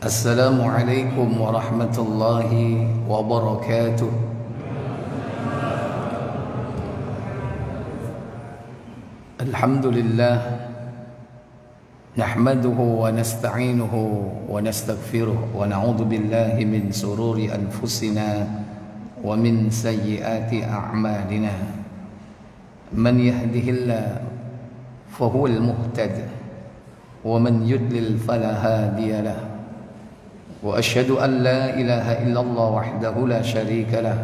Assalamualaikum warahmatullahi wabarakatuh. Alhamdulillah, nahmaduhu wa nasta'inuhu wa nastaghfiruh wa na'udzu billahi min sururi anfusina wa min sayyiati a'malina. Man yahdihillahu fahuwal muhtadi wa man yudlil fala hadiya lahu. Wa asyhadu an la ilaha illallah wahdahu la syarika lah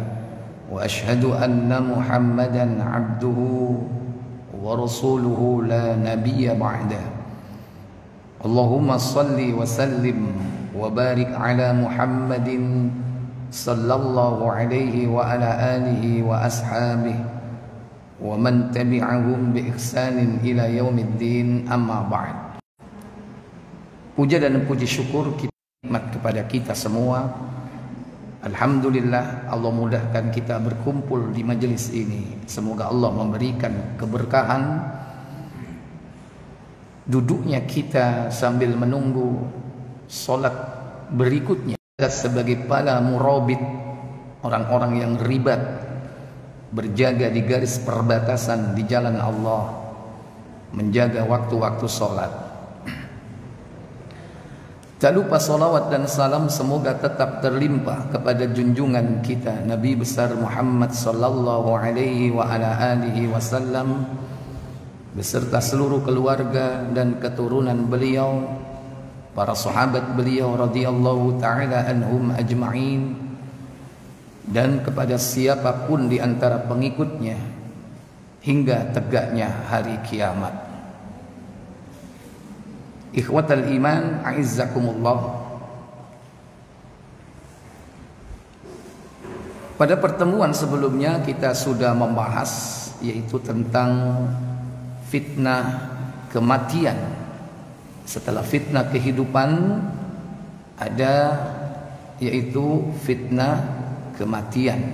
wa asyhadu anna Muhammadan abduhu wa rasuluhu la nabiyya ba'dah. Allahumma salli wa sallim wa barik ala Muhammadin sallallahu alaihi wa ala alihi wa ashabihi wa man tabi'ahum bi ihsanin ila yaumiddin, amma ba'd. Puja dan puji syukur kita nikmat kepada kita semua. Alhamdulillah, Allah mudahkan kita berkumpul di majelis ini. Semoga Allah memberikan keberkahan duduknya kita sambil menunggu solat berikutnya. Sebagai para murabit, orang-orang yang ribat, berjaga di garis perbatasan di jalan Allah, menjaga waktu-waktu solat. Tak lupa salawat dan salam semoga tetap terlimpah kepada junjungan kita Nabi besar Muhammad sallallahu alaihi wa ala alihi wasallam beserta seluruh keluarga dan keturunan beliau, para sahabat beliau radhiyallahu taala anhum ajma'in, dan kepada siapapun di antara pengikutnya hingga tegaknya hari kiamat. Ikhwatal iman, a'izzakumullah. Pada pertemuan sebelumnya kita sudah membahas yaitu tentang fitnah kematian. Setelah fitnah kehidupan ada yaitu fitnah kematian.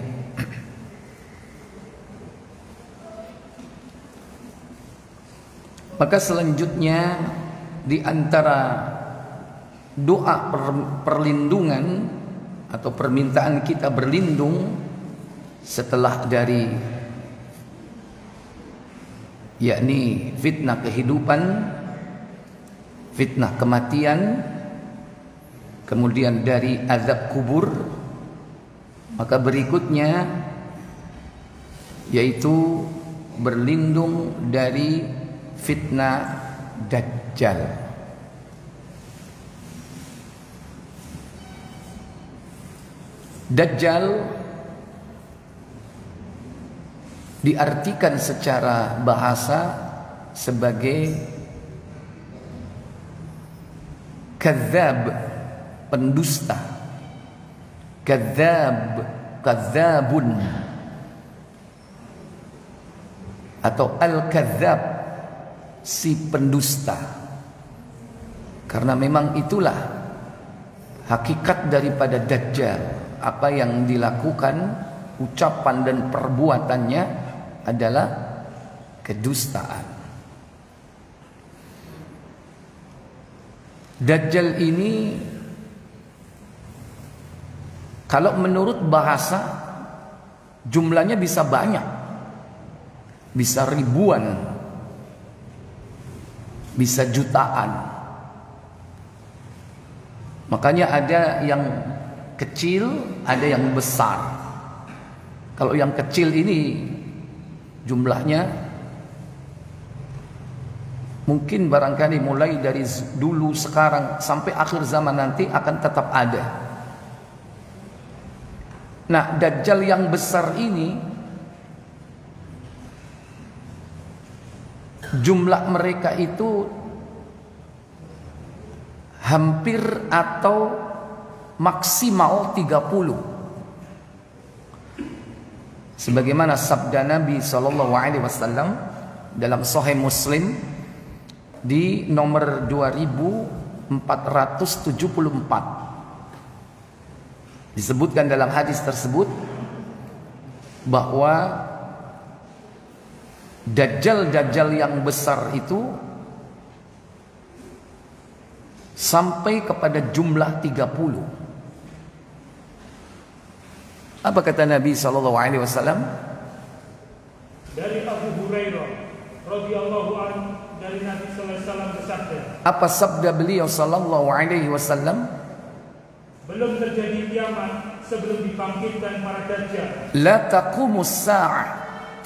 Maka selanjutnya di antara doa perlindungan atau permintaan kita berlindung setelah dari yakni fitnah kehidupan, fitnah kematian, kemudian dari azab kubur, maka berikutnya yaitu berlindung dari fitnah Dajjal. Dajjal diartikan secara bahasa sebagai kadzab, pendusta. Kadzab, kadzabun, atau al-kadzab, si pendusta. Karena memang itulah hakikat daripada Dajjal. Apa yang dilakukan, ucapan dan perbuatannya adalah kedustaan. Dajjal ini kalau menurut bahasa jumlahnya bisa banyak, bisa ribuan, bisa jutaan. Makanya ada yang kecil, ada yang besar. Kalau yang kecil ini jumlahnya mungkin barangkali mulai dari dulu, sekarang sampai akhir zaman nanti akan tetap ada. Nah, Dajjal yang besar ini jumlah mereka itu hampir atau maksimal 30. Sebagaimana sabda Nabi SAW dalam Sahih Muslim di nomor 2474. Disebutkan dalam hadis tersebut bahwa Dajjal yang besar itu sampai kepada jumlah 30. Apa kata Nabi SAW? Dari Abu Hurairah radhiyallahu anhu, dari Nabi SAW bersabda. Apa sabda beliau SAW? Belum terjadi kiamat sebelum dibangkitkan para dajjal. La taqumus sa'ah,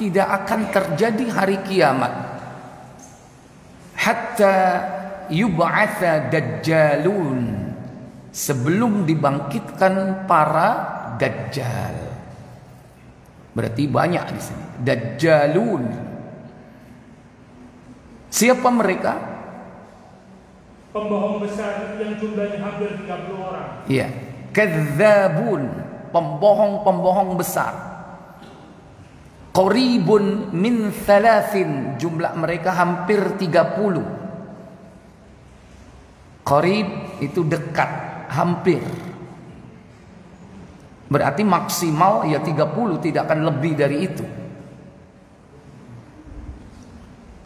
tidak akan terjadi hari kiamat hatta yub'atsa dajjalun, sebelum dibangkitkan para dajjal. Berarti banyak di sini dajjalun. Siapa mereka? Pembohong besar yang jumlahnya hampir 30 orang. Iya, kadzabun, pembohong-pembohong besar. Qaribun min thalathin, jumlah mereka hampir 30. Qarib itu dekat, hampir. Berarti maksimal ya 30, tidak akan lebih dari itu.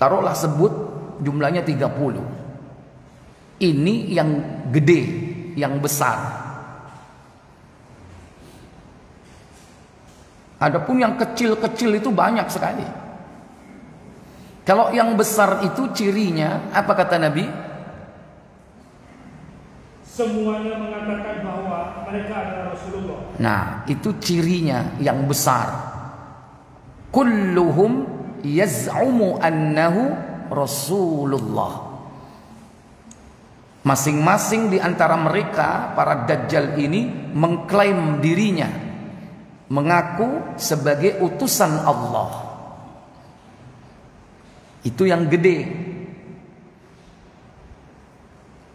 Taruhlah sebut jumlahnya 30. Ini yang gede, yang besar. Adapun yang kecil-kecil itu banyak sekali. Kalau yang besar itu cirinya, apa kata Nabi? Semuanya mengatakan bahwa mereka adalah Rasulullah. Nah, itu cirinya yang besar. Kulluhum yaz'umu annahu Rasulullah. Masing-masing di antara mereka, para dajjal ini, mengklaim dirinya, mengaku sebagai utusan Allah. Itu yang gede.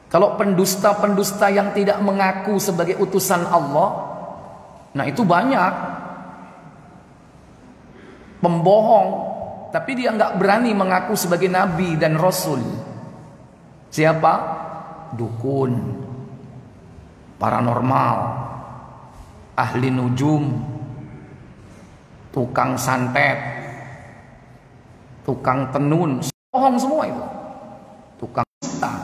Kalau pendusta-pendusta yang tidak mengaku sebagai utusan Allah, nah itu banyak. Pembohong, tapi dia nggak berani mengaku sebagai nabi dan rasul. Siapa? Dukun, paranormal, ahli nujum, tukang santet, tukang tenun, bohong semua itu. Tukang sihir.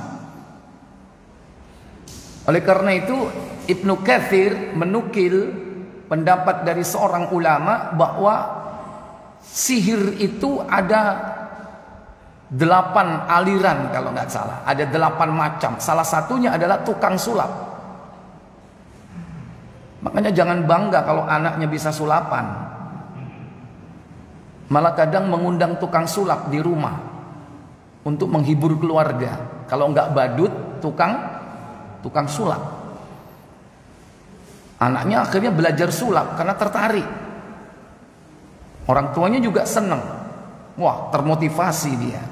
Oleh karena itu Ibnu Katsir menukil pendapat dari seorang ulama bahwa sihir itu ada 8 aliran kalau nggak salah, ada 8 macam. Salah satunya adalah tukang sulap. Makanya jangan bangga kalau anaknya bisa sulapan. Malah kadang mengundang tukang sulap di rumah untuk menghibur keluarga. Kalau nggak badut, tukang sulap. Anaknya akhirnya belajar sulap karena tertarik. Orang tuanya juga senang. Wah, termotivasi dia.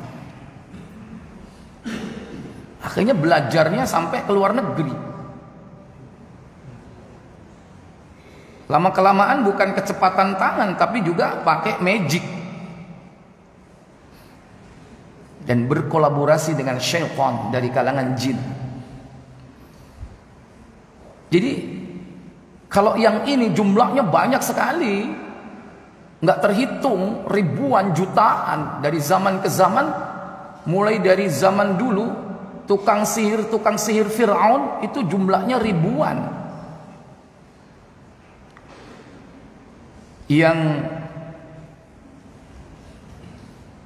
Akhirnya belajarnya sampai ke luar negeri. Lama-kelamaan bukan kecepatan tangan, tapi juga pakai magic. Dan berkolaborasi dengan syaitan dari kalangan jin. Jadi kalau yang ini jumlahnya banyak sekali, nggak terhitung, ribuan, jutaan, dari zaman ke zaman. Mulai dari zaman dulu, tukang sihir Fir'aun itu jumlahnya ribuan. Yang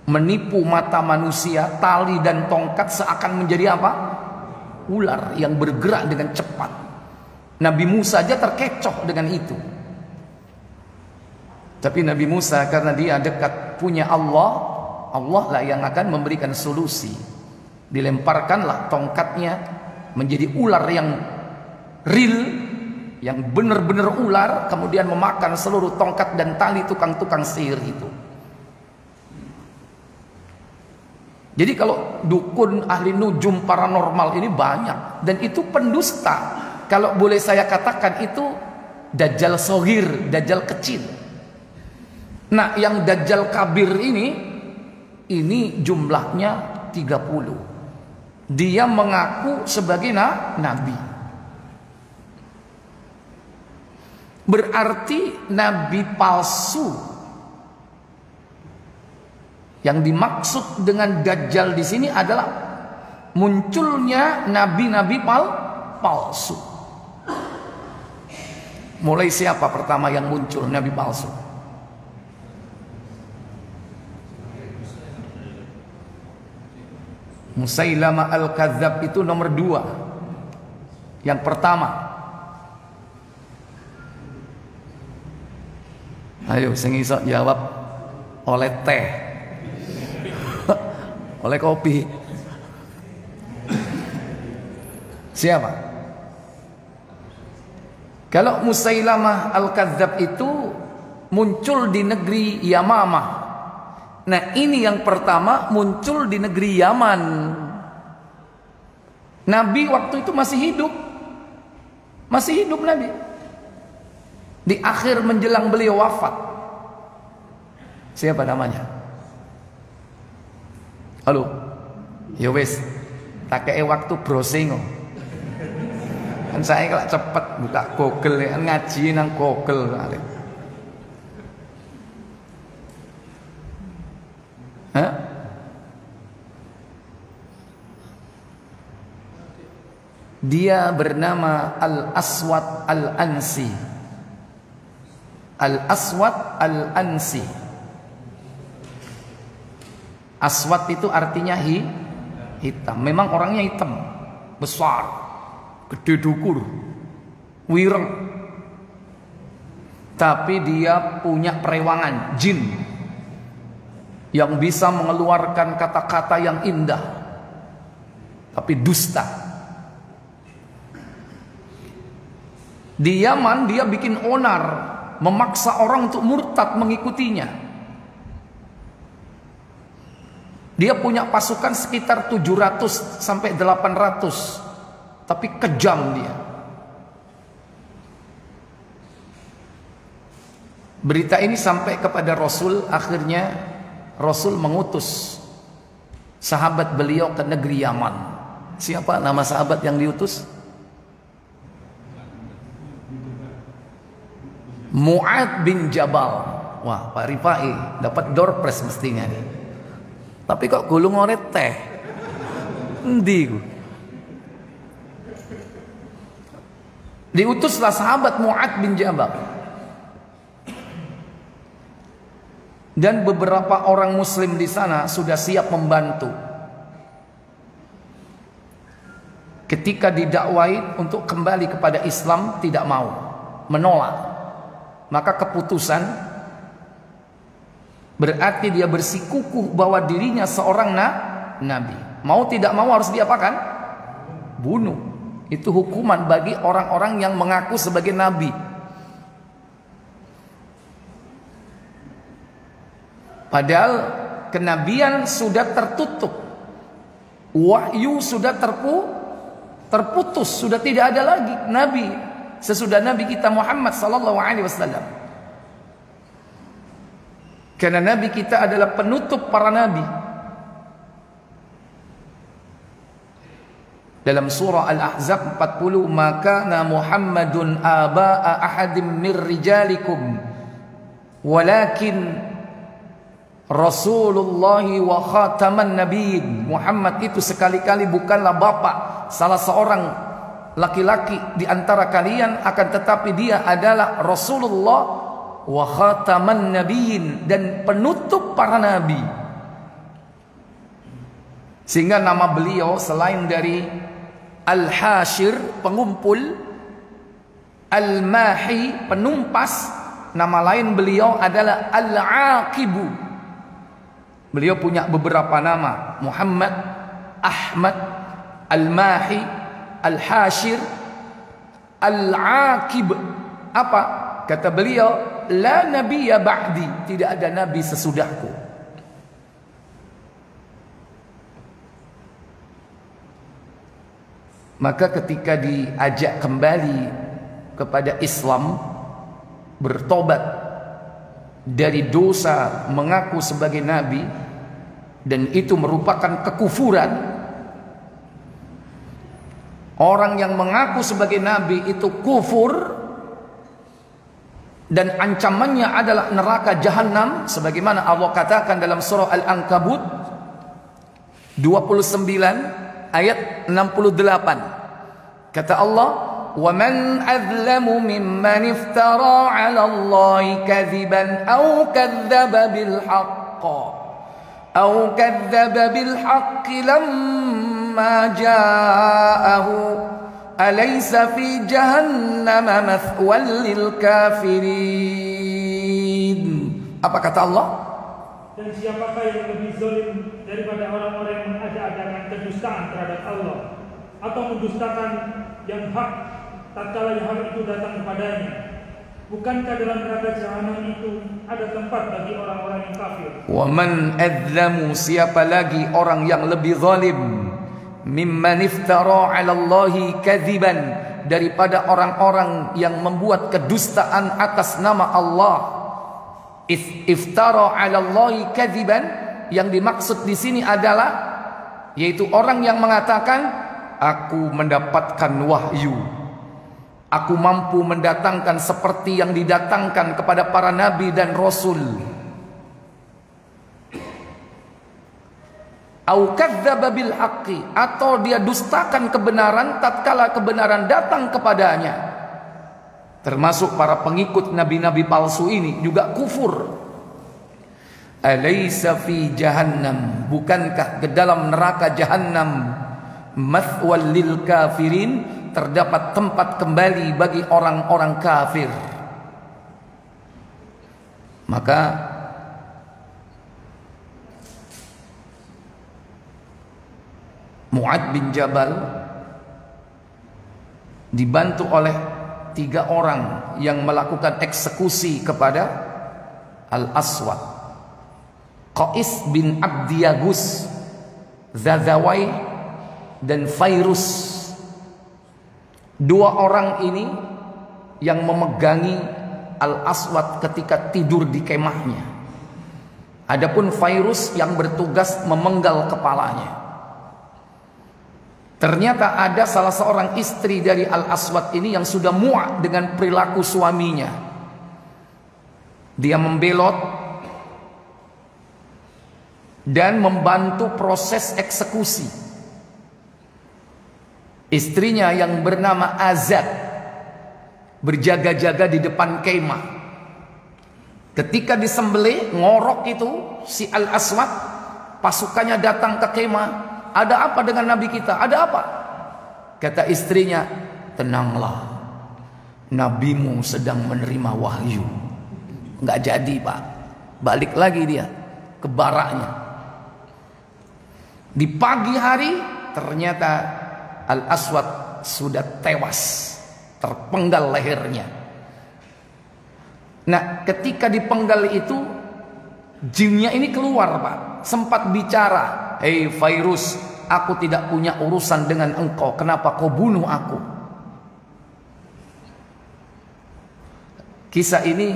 menipu mata manusia, tali dan tongkat seakan menjadi apa? Ular yang bergerak dengan cepat. Nabi Musa saja terkecoh dengan itu. Tapi Nabi Musa karena dia dekat punya Allah, Allah lah yang akan memberikan solusi. Dilemparkanlah tongkatnya menjadi ular yang real, yang benar-benar ular, kemudian memakan seluruh tongkat dan tali tukang-tukang sihir itu. Jadi kalau dukun, ahli nujum, paranormal ini banyak, dan itu pendusta. Kalau boleh saya katakan itu dajjal sohir, dajjal kecil. Nah, yang dajjal kabir ini jumlahnya 30. Dia mengaku sebagai nabi. Berarti nabi palsu. Yang dimaksud dengan dajjal di sini adalah munculnya nabi-nabi palsu. Mulai siapa pertama yang muncul nabi palsu? Musailamah al-Kadzdzab itu nomor 2. Yang pertama. Ayo sing iso jawab oleh teh. Oleh kopi. Siapa? Kalau Musailamah al-Kadzdzab itu muncul di negeri Yamamah. Nah, ini yang pertama muncul di negeri Yaman. Nabi waktu itu masih hidup. Masih hidup Nabi. Di akhir menjelang beliau wafat. Siapa namanya? Halo. Ya wis, tak kei waktu browsing. Kan saya kalau cepet buka Google ya, ngaji nang Google kali. Hah? Dia bernama Al-Aswad Al-Ansi. Al-Aswad Al-Ansi. Aswad itu artinya hitam. Memang orangnya hitam, besar, gede dukur, wireng. Tapi dia punya perewangan jin yang bisa mengeluarkan kata-kata yang indah, tapi dusta. Di Yaman dia bikin onar, memaksa orang untuk murtad mengikutinya. Dia punya pasukan sekitar 700 sampai 800. Tapi kejam dia. Berita ini sampai kepada Rasul. Akhirnya Rasul mengutus sahabat beliau ke negeri Yaman. Siapa nama sahabat yang diutus? Mu'ad bin Jabal. Wah, Pak Rifai dapat door prize mestinya nih. Tapi kok gulung oleh teh? Endi ku? Diutuslah sahabat Mu'ad bin Jabal. Dan beberapa orang muslim di sana sudah siap membantu. Ketika didakwai untuk kembali kepada Islam, tidak mau, menolak. Maka keputusan berarti dia bersikukuh bahwa dirinya seorang nabi. Mau tidak mau harus diapakan? Bunuh. Itu hukuman bagi orang-orang yang mengaku sebagai nabi. Padahal kenabian sudah tertutup. Wahyu sudah terputus, sudah tidak ada lagi nabi sesudah Nabi kita Muhammad sallallahu alaihi wasallam. Karena nabi kita adalah penutup para nabi. Dalam surah Al-Ahzab 40, maka Muhammadun aba'a ahadim mir rijalikum walakin Rasulullah wa khataman nabiyyin. Muhammad itu sekali-kali bukanlah bapak salah seorang laki-laki di antara kalian, akan tetapi dia adalah Rasulullah wa khataman nabiyyin, dan penutup para nabi. Sehingga nama beliau selain dari Al-Hashir, pengumpul, Al-Mahi, penumpas, nama lain beliau adalah Al-Aqibu. Beliau punya beberapa nama: Muhammad, Ahmad, Al-Mahi, Al-Hashir, Al-Aqib. Apa? Kata beliau, la nabiyya ba'di, tidak ada nabi sesudahku. Maka ketika diajak kembali kepada Islam, bertobat dari dosa mengaku sebagai nabi, dan itu merupakan kekufuran. Orang yang mengaku sebagai nabi itu kufur, dan ancamannya adalah neraka jahanam, sebagaimana Allah katakan dalam surah Al-Ankabut 29, ayat 68. Kata Allah, "Wa man azlamu mimman iftara 'ala Allahi kadziban aw kadzdzaba bil haqqi lamma ja'ahu alaysa fi jahannama mathwal lil kafirin." Apa kata Allah? Dan siapakah yang lebih zalim daripada orang-orang yang mengada-adakan kedustaan terhadap Allah atau mendustakan yang hak tatkala yang hak itu datang kepadanya? Bukankah dalam neraka jahanam itu ada tempat bagi orang-orang yang kafir? Wa man adzlamu, siapa lagi orang yang lebih zalim, mimman iftara 'ala Allahi kadziban, daripada orang-orang yang membuat kedustaan atas nama Allah. Iftara 'ala Allahi kadziban, yang dimaksud di sini adalah yaitu orang yang mengatakan, aku mendapatkan wahyu, aku mampu mendatangkan seperti yang didatangkan kepada para nabi dan rasul. Au kadzdzaba bil haqqi, atau dia dustakan kebenaran tatkala kebenaran datang kepadanya. Termasuk para pengikut nabi-nabi palsu ini juga kufur. Alaysa fi jahannam, bukankah ke dalam neraka jahannam mathwal lil kafirin, terdapat tempat kembali bagi orang-orang kafir. Maka Mu'adz bin Jabal dibantu oleh 3 orang yang melakukan eksekusi kepada Al-Aswad, Qais bin Abdiyagus, Zazawai, dan Fairus. 2 orang ini yang memegangi Al-Aswad ketika tidur di kemahnya. Adapun Fairus yang bertugas memenggal kepalanya. Ternyata ada salah seorang istri dari Al-Aswad ini yang sudah muak dengan perilaku suaminya. Dia membelot dan membantu proses eksekusi. Istrinya yang bernama Azad berjaga-jaga di depan kemah. Ketika disembelih, ngorok itu si Al-Aswad, pasukannya datang ke kemah. Ada apa dengan Nabi kita? Ada apa? Kata istrinya, tenanglah, nabimu sedang menerima wahyu. Nggak jadi, Pak. Balik lagi dia ke baraknya. Di pagi hari ternyata Al-Aswad sudah tewas, terpenggal lehernya. Nah, ketika dipenggal itu, jinnya ini keluar, Pak. Sempat bicara, "Hei Fairus, aku tidak punya urusan dengan engkau. Kenapa kau bunuh aku?" Kisah ini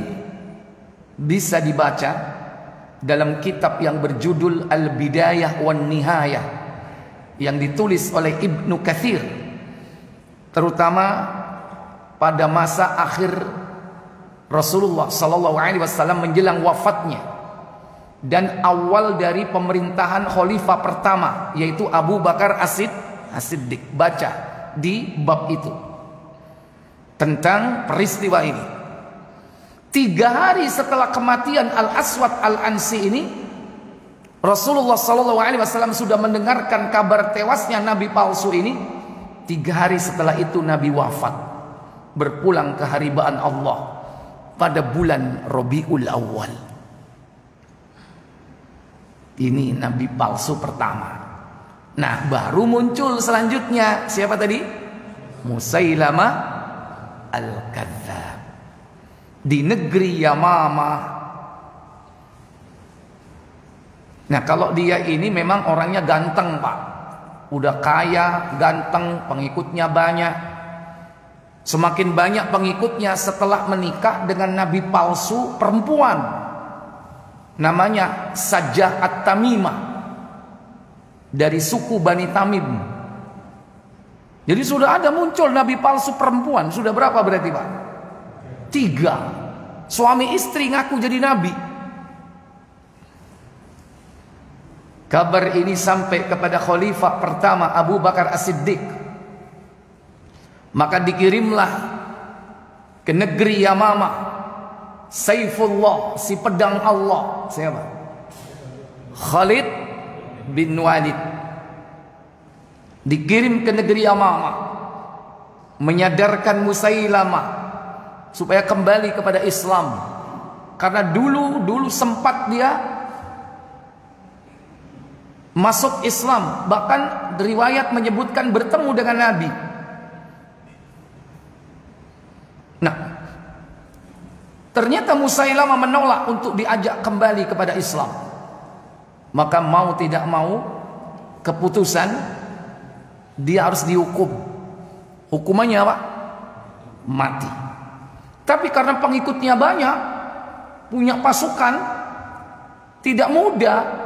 bisa dibaca dalam kitab yang berjudul Al-Bidayah wan Nihayah yang ditulis oleh Ibnu Katsir, terutama pada masa akhir Rasulullah SAW menjelang wafatnya dan awal dari pemerintahan khalifah pertama, yaitu Abu Bakar As-Siddiq. Baca di bab itu tentang peristiwa ini. 3 hari setelah kematian Al-Aswad Al-Ansi ini, Rasulullah SAW sudah mendengarkan kabar tewasnya nabi palsu ini. 3 hari setelah itu Nabi wafat, berpulang ke haribaan Allah pada bulan Rabiul Awal. Ini nabi palsu pertama. Nah, baru muncul selanjutnya siapa tadi? Musailamah Al-Kadzdzab di negeri Yamamah. Nah, kalau dia ini memang orangnya ganteng, Pak. Udah kaya, ganteng, pengikutnya banyak. Semakin banyak pengikutnya setelah menikah dengan nabi palsu perempuan. Namanya Sajjah At-Tamimah, dari suku Bani Tamim. Jadi sudah ada muncul nabi palsu perempuan. Sudah berapa berarti, Pak? 3. Suami istri ngaku jadi nabi. Kabar ini sampai kepada khalifah pertama Abu Bakar As-Siddiq. Maka dikirimlah ke negeri Yamama Saifullah, si pedang Allah. Siapa? Khalid bin Walid. Dikirim ke negeri Yamama, menyadarkan Musailamah supaya kembali kepada Islam. Karena dulu sempat dia masuk Islam, bahkan riwayat menyebutkan bertemu dengan Nabi. Nah, ternyata Musailamah menolak untuk diajak kembali kepada Islam. Maka mau tidak mau, keputusan dia harus dihukum. Hukumannya apa? Mati. Tapi karena pengikutnya banyak, punya pasukan, tidak mudah.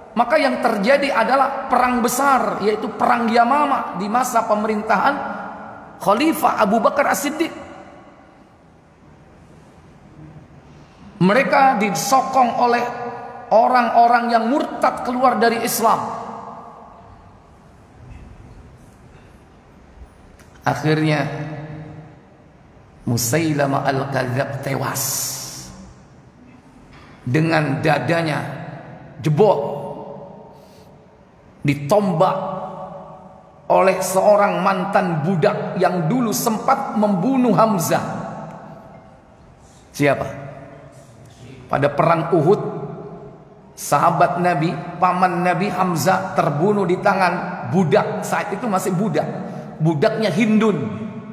Maka yang terjadi adalah perang besar, yaitu perang Yamama di masa pemerintahan Khalifah Abu Bakar As-Siddiq. Mereka disokong oleh orang-orang yang murtad keluar dari Islam. Akhirnya Musailamah Al-Kadzdzab tewas dengan dadanya jebol, ditombak oleh seorang mantan budak yang dulu sempat membunuh Hamzah. Siapa? Pada perang Uhud, sahabat Nabi, paman Nabi Hamzah terbunuh di tangan budak. Saat itu masih budak. Budaknya Hindun,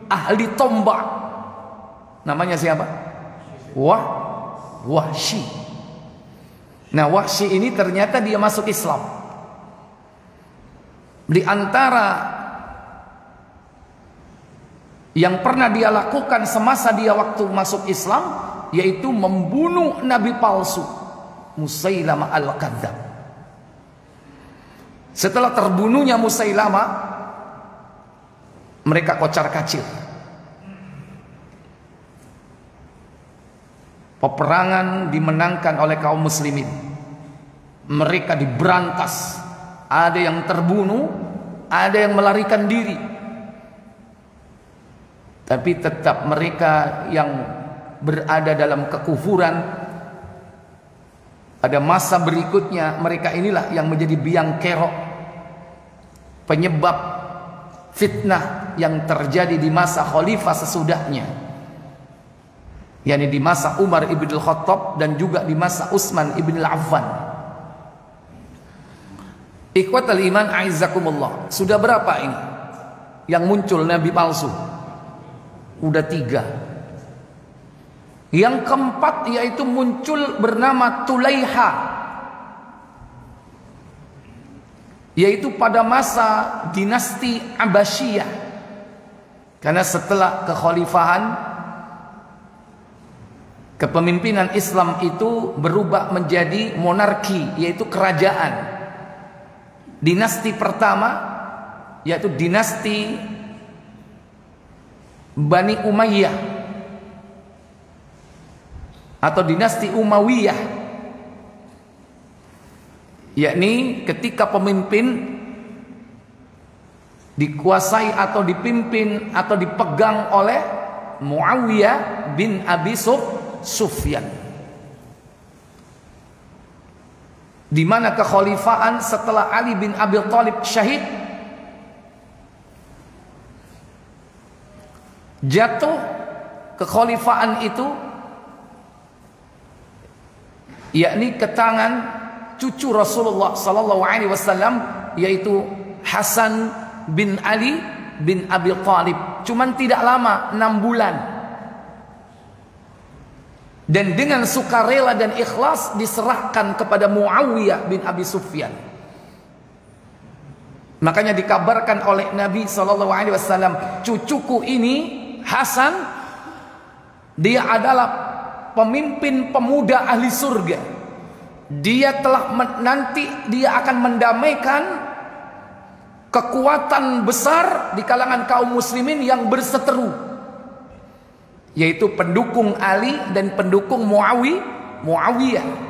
ahli tombak. Namanya siapa? Wahsy. Nah, Wahsy ini ternyata dia masuk Islam. Di antara yang pernah dia lakukan semasa dia waktu masuk Islam, yaitu membunuh nabi palsu Musailamah Al-Kadzdzab. Setelah terbunuhnya Musailamah, mereka kocar-kacir. Peperangan dimenangkan oleh kaum muslimin. Mereka diberantas. Ada yang terbunuh, ada yang melarikan diri. Tapi tetap mereka yang berada dalam kekufuran, pada masa berikutnya mereka inilah yang menjadi biang kerok, penyebab fitnah yang terjadi di masa khalifah sesudahnya, yakni di masa Umar ibn al-Khattab dan juga di masa Utsman ibn al-Affan. Ikhwatal iman a'izzakumullah. Sudah berapa ini yang muncul nabi palsu? Udah 3. Yang keempat yaitu muncul bernama Tulaiha, yaitu pada masa dinasti Abbasiyah. Karena setelah kekhalifahan, kepemimpinan Islam itu berubah menjadi monarki, yaitu kerajaan. Dinasti pertama yaitu dinasti Bani Umayyah atau dinasti Umayyah, yakni ketika pemimpin dikuasai atau dipimpin atau dipegang oleh Muawiyah bin Abi Sufyan, di mana kekhalifahan setelah Ali bin Abi Thalib syahid, jatuh kekhalifahan itu yakni ke tangan cucu Rasulullah sallallahu alaihi wasallam, yaitu Hasan bin Ali bin Abi Thalib. Cuman tidak lama, 6 bulan. Dan dengan sukarela dan ikhlas diserahkan kepada Muawiyah bin Abi Sufyan. Makanya dikabarkan oleh Nabi SAW, cucuku ini Hasan, dia adalah pemimpin pemuda ahli surga. Dia telah nanti dia akan mendamaikan kekuatan besar di kalangan kaum muslimin yang berseteru, yaitu pendukung Ali dan pendukung Muawiyah.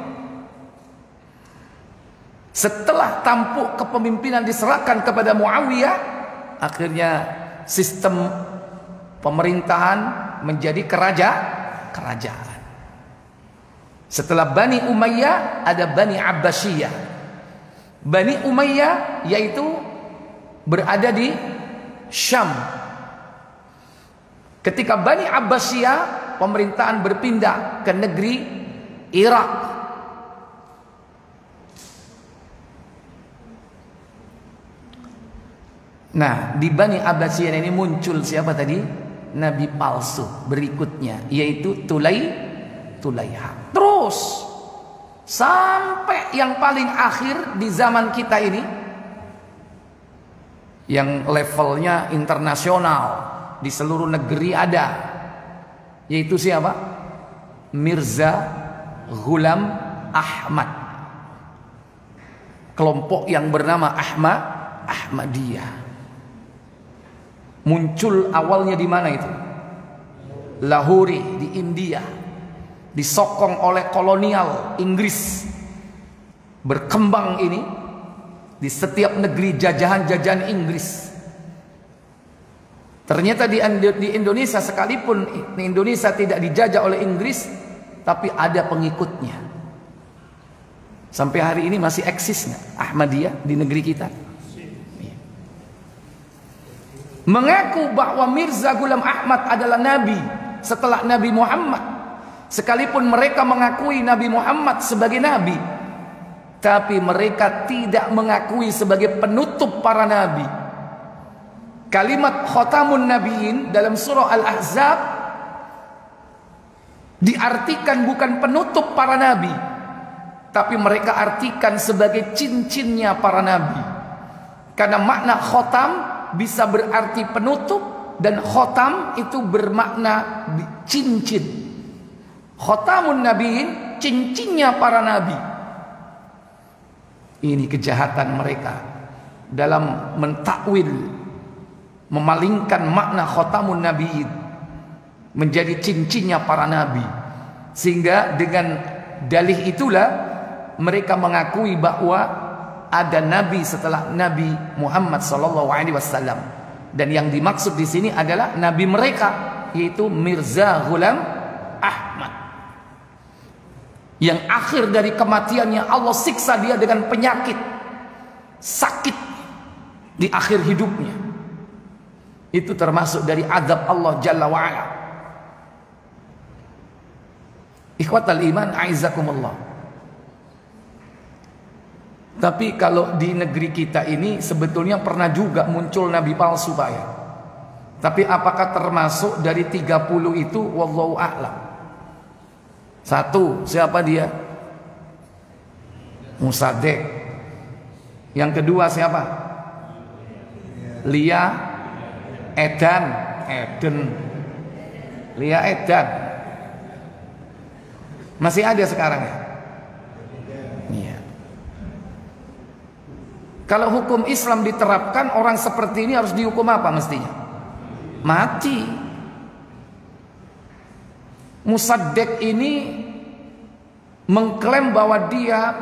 Setelah tampuk kepemimpinan diserahkan kepada Muawiyah, akhirnya sistem pemerintahan menjadi kerajaan. Setelah Bani Umayyah ada Bani Abbasiyah. Bani Umayyah yaitu berada di Syam. Ketika Bani Abbasiyah, pemerintahan berpindah ke negeri Irak. Nah, di Bani Abbasiyah ini muncul siapa tadi? Nabi palsu berikutnya, yaitu Tulaiha. Terus sampai yang paling akhir di zaman kita ini, yang levelnya internasional, di seluruh negeri ada, yaitu siapa? Mirza Ghulam Ahmad. Kelompok yang bernama Ahmadiyah. Muncul awalnya di mana itu? Lahore di India. Disokong oleh kolonial Inggris. Berkembang ini di setiap negeri jajahan-jajahan Inggris. Ternyata di Indonesia, sekalipun Indonesia tidak dijajah oleh Inggris, tapi ada pengikutnya. Sampai hari ini masih eksis Ahmadiyah di negeri kita. Mengaku bahwa Mirza Ghulam Ahmad adalah nabi setelah Nabi Muhammad. Sekalipun mereka mengakui Nabi Muhammad sebagai nabi, tapi mereka tidak mengakui sebagai penutup para nabi. Kalimat khatamun nabiyyin dalam surah Al-Ahzab diartikan bukan penutup para nabi, tapi mereka artikan sebagai cincinnya para nabi. Karena makna khatam bisa berarti penutup, dan khotam itu bermakna cincin. Khotamun nabiyyin, cincinnya para nabi. Ini kejahatan mereka dalam mentakwil, memalingkan makna khotamun nabiyyin menjadi cincinnya para nabi. Sehingga dengan dalih itulah mereka mengakui bahwa ada nabi setelah Nabi Muhammad SAW, dan yang dimaksud di sini adalah nabi mereka, yaitu Mirza Ghulam Ahmad, yang akhir dari kematiannya Allah siksa dia dengan penyakit sakit di akhir hidupnya. Itu termasuk dari azab Allah Jalla wa'ala. Ikhwatal iman, a'izzakumullah. Tapi kalau di negeri kita ini sebetulnya pernah juga muncul nabi palsu, Pak ya. Tapi apakah termasuk dari 30 itu? Wallahu a'lam. Satu, siapa dia? Musaddiq. Yang kedua siapa? Lia Eden. Lia Eden. Masih ada sekarang ya? Iya. Kalau hukum Islam diterapkan, orang seperti ini harus dihukum apa mestinya? Mati. Musaddiq ini mengklaim bahwa dia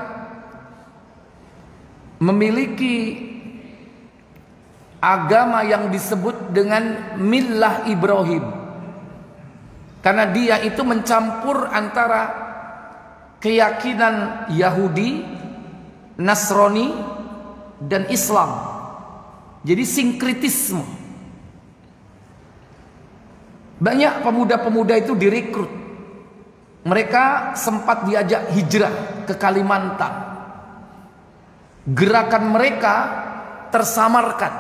memiliki agama yang disebut dengan millah Ibrahim, karena dia itu mencampur antara keyakinan Yahudi, Nasrani, dan Islam. Jadi sinkritisme. Banyak pemuda-pemuda itu direkrut. Mereka sempat diajak hijrah ke Kalimantan. Gerakan mereka tersamarkan.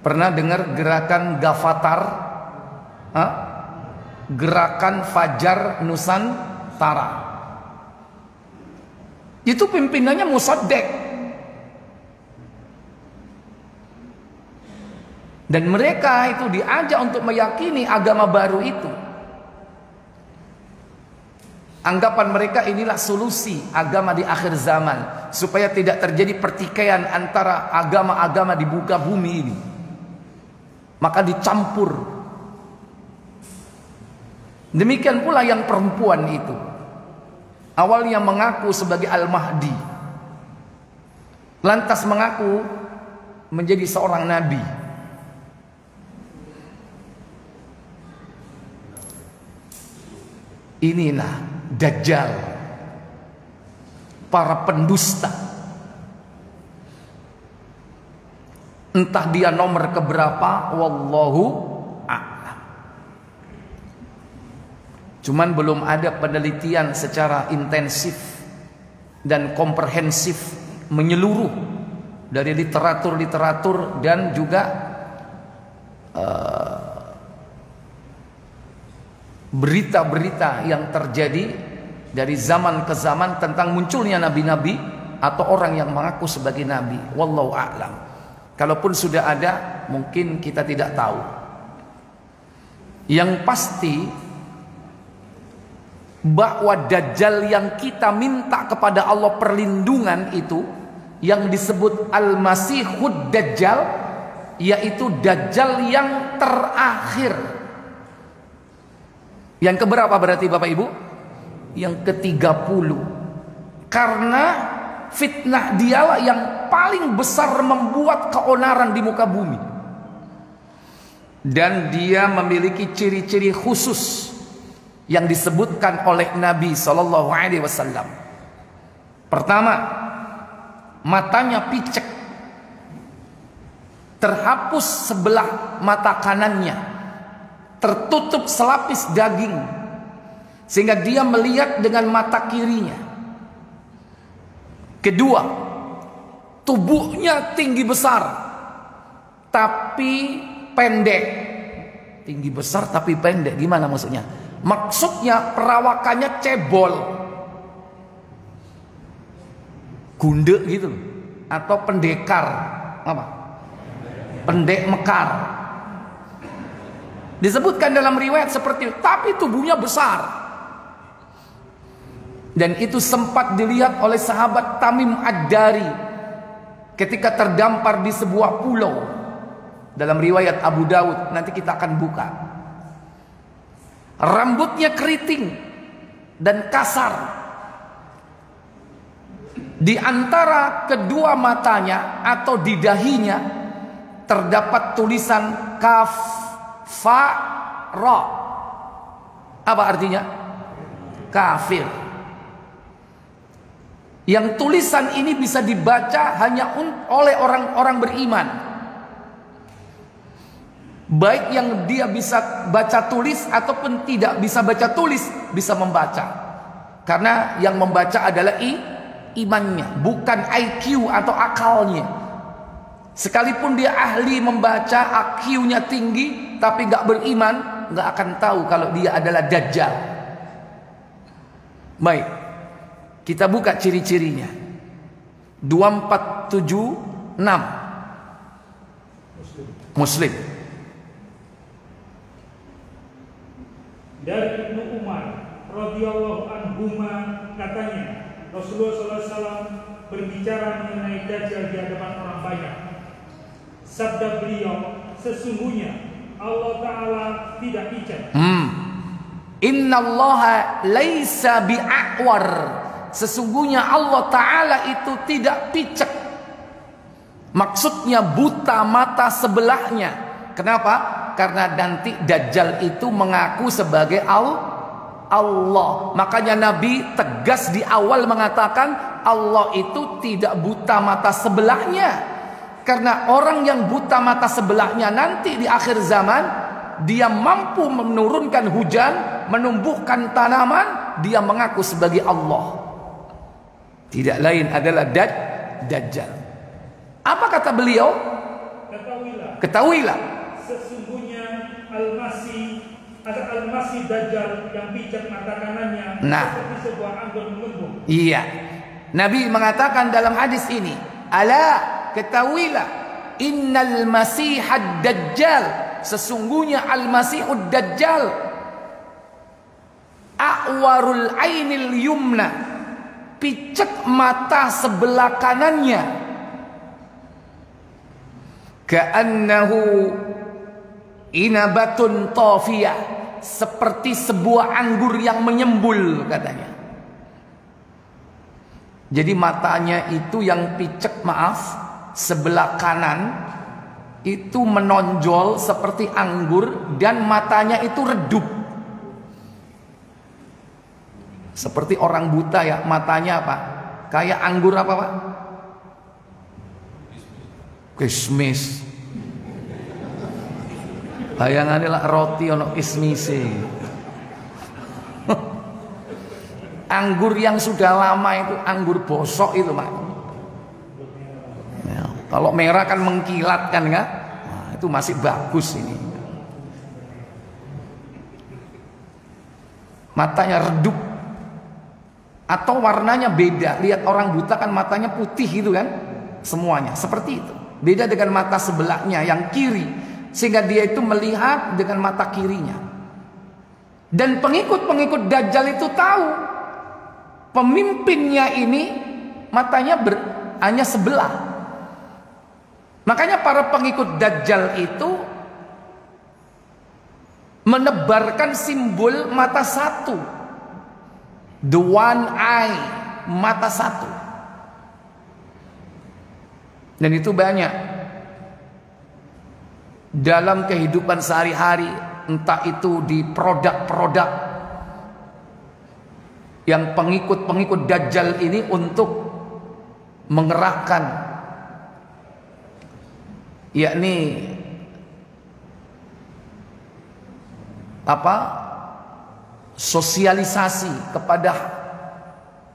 Pernah dengar gerakan Gavatar? Gerakan Fajar Nusantara. Itu pimpinannya Musaddiq. Dan mereka itu diajak untuk meyakini agama baru itu. Anggapan mereka inilah solusi agama di akhir zaman, supaya tidak terjadi pertikaian antara agama-agama di muka bumi ini. Maka dicampur. Demikian pula yang perempuan itu. Awalnya mengaku sebagai Al-Mahdi, lantas mengaku menjadi seorang nabi. Inilah Dajjal, para pendusta. Entah dia nomor keberapa, wallahu a'lam. Cuman belum ada penelitian secara intensif dan komprehensif menyeluruh dari literatur-literatur dan juga berita-berita yang terjadi dari zaman ke zaman tentang munculnya nabi-nabi atau orang yang mengaku sebagai nabi. Wallahu a'lam. Kalaupun sudah ada, mungkin kita tidak tahu. Yang pasti bahwa Dajjal yang kita minta kepada Allah perlindungan itu, yang disebut Al-Masihud Dajjal, yaitu Dajjal yang terakhir. Yang keberapa berarti Bapak Ibu? Yang ke-30. Karena fitnah dialah yang paling besar membuat keonaran di muka bumi. Dan dia memiliki ciri-ciri khusus yang disebutkan oleh Nabi SAW. Pertama, matanya picek, terhapus sebelah mata kanannya, tertutup selapis daging, sehingga dia melihat dengan mata kirinya. Kedua, tubuhnya tinggi besar tapi pendek. Tinggi besar tapi pendek, gimana maksudnya? Maksudnya perawakannya cebol, gundek gitu, atau pendekar, apa? Pendek mekar. Disebutkan dalam riwayat seperti itu, tapi tubuhnya besar. Dan itu sempat dilihat oleh sahabat Tamim Ad-Dari ketika terdampar di sebuah pulau. Dalam riwayat Abu Dawud, nanti kita akan buka. Rambutnya keriting dan kasar. Di antara kedua matanya atau di dahinya terdapat tulisan kaf, fa, ra. Apa artinya? Kafir. Yang tulisan ini bisa dibaca hanya oleh orang-orang beriman. Baik yang dia bisa baca tulis ataupun tidak bisa baca tulis, bisa membaca. Karena yang membaca adalah imannya, bukan IQ atau akalnya. Sekalipun dia ahli membaca, IQ-nya tinggi, tapi gak beriman, gak akan tahu kalau dia adalah Dajjal. Baik, kita buka ciri-cirinya. 2476 Muslim. Dari Ibnu Umar radhiyallahu anhuma katanya, Rasulullah SAW berbicara mengenai Dajjal di hadapan orang banyak. Sabda beliau, sesungguhnya Allah Ta'ala tidak picek. Innallaha laisa bi'awar. Sesungguhnya Allah Ta'ala itu tidak picek. Maksudnya buta mata sebelahnya. Kenapa? Karena nanti Dajjal itu mengaku sebagai Allah. Makanya Nabi tegas di awal mengatakan Allah itu tidak buta mata sebelahnya. Karena orang yang buta mata sebelahnya nanti di akhir zaman, dia mampu menurunkan hujan, menumbuhkan tanaman, dia mengaku sebagai Allah. Tidak lain adalah Dajjal. Apa kata beliau? Ketahuilah. Sesungguhnya Al-Masih Dajjal yang pijak mata kanannya seperti sebuah anggur mengembung. Iya. Nabi mengatakan dalam hadis ini, ala ketahuilah, innal masihad dajjal, sesungguhnya al-masihud dajjal a'warul ainil yumna, picek mata sebelah kanannya, ka'annahu inabatun tafiyah, seperti sebuah anggur yang menyembul katanya. Jadi matanya itu yang picek, maaf, sebelah kanan itu menonjol seperti anggur dan matanya itu redup. Seperti orang buta ya, matanya apa? Kayak anggur apa, Pak? Kismis. Bayangannya lah roti ono kismise. Anggur yang sudah lama itu, anggur bosok itu, Pak. Ya, kalau merah kan mengkilat kan, enggak? Nah, itu masih bagus ini. Matanya redup atau warnanya beda. Lihat orang buta kan matanya putih gitu kan, semuanya seperti itu. Beda dengan mata sebelahnya yang kiri, sehingga dia itu melihat dengan mata kirinya. Dan pengikut-pengikut Dajjal itu tahu pemimpinnya ini matanya hanya sebelah. Makanya para pengikut Dajjal itu menebarkan simbol mata satu, the one eye, mata satu. Dan itu banyak dalam kehidupan sehari-hari, entah itu di produk-produk yang pengikut-pengikut Dajjal ini untuk mengerahkan, yakni apa, sosialisasi kepada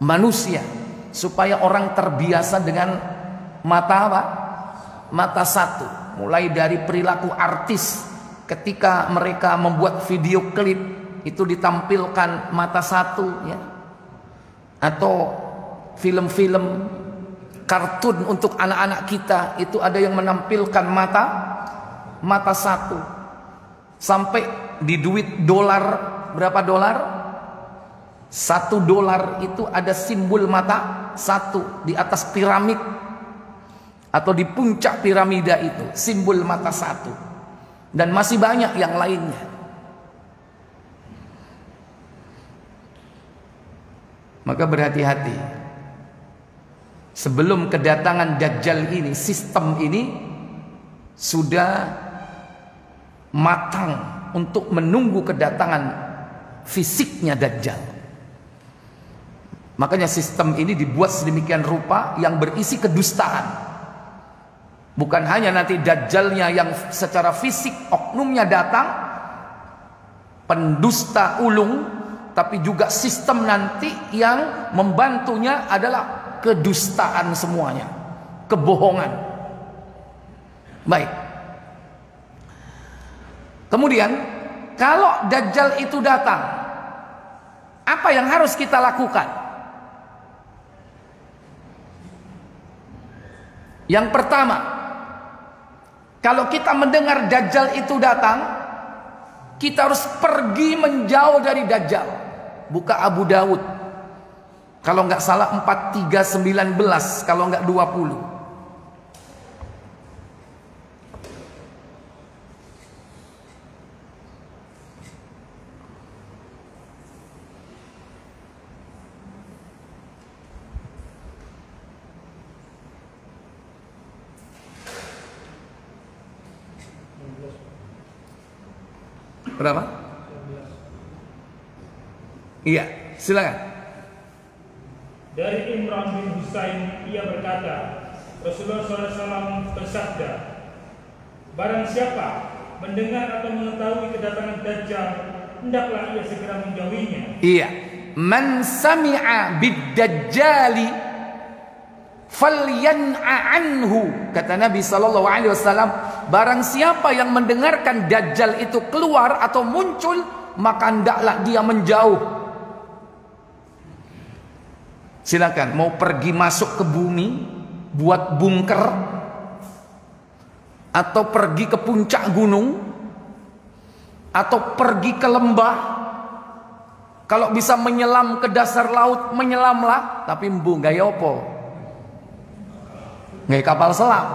manusia supaya orang terbiasa dengan mata apa? Mata satu. Mulai dari perilaku artis ketika mereka membuat video klip itu ditampilkan mata satu ya. Atau film-film kartun untuk anak-anak kita itu ada yang menampilkan mata satu. Sampai di duit dolar, berapa dolar? $1 itu ada simbol mata satu di atas piramid atau di puncak piramida itu, simbol mata satu. Dan masih banyak yang lainnya. Maka berhati-hati. Sebelum kedatangan Dajjal ini, sistem ini sudah matang untuk menunggu kedatangan fisiknya Dajjal. Makanya sistem ini dibuat sedemikian rupa yang berisi kedustaan. Bukan hanya nanti Dajjalnya yang secara fisik oknumnya datang, pendusta ulung, tapi juga sistem nanti yang membantunya adalah kedustaan semuanya, kebohongan. Baik. Kemudian kalau Dajjal itu datang, apa yang harus kita lakukan? Yang pertama, kalau kita mendengar Dajjal itu datang, kita harus pergi menjauh dari Dajjal. Buka Abu Daud, kalau nggak salah 43:19, kalau nggak 20. Berapa? Iya, silakan. Dari Imran bin Husain, ia berkata, Rasulullah SAW bersabda, barang siapa mendengar atau mengetahui kedatangan Dajjal, hendaklah ia segera menjauhinya. Iya, man sami'a bid-dajjali falyan'a anhu, kata Nabi SAW. Barang siapa yang mendengarkan Dajjal itu keluar atau muncul, maka hendaklah dia menjauh. Silakan, mau pergi masuk ke bumi buat bunker, atau pergi ke puncak gunung, atau pergi ke lembah. Kalau bisa menyelam ke dasar laut, menyelamlah. Tapi mbu gaya opo? Gaya kapal selam.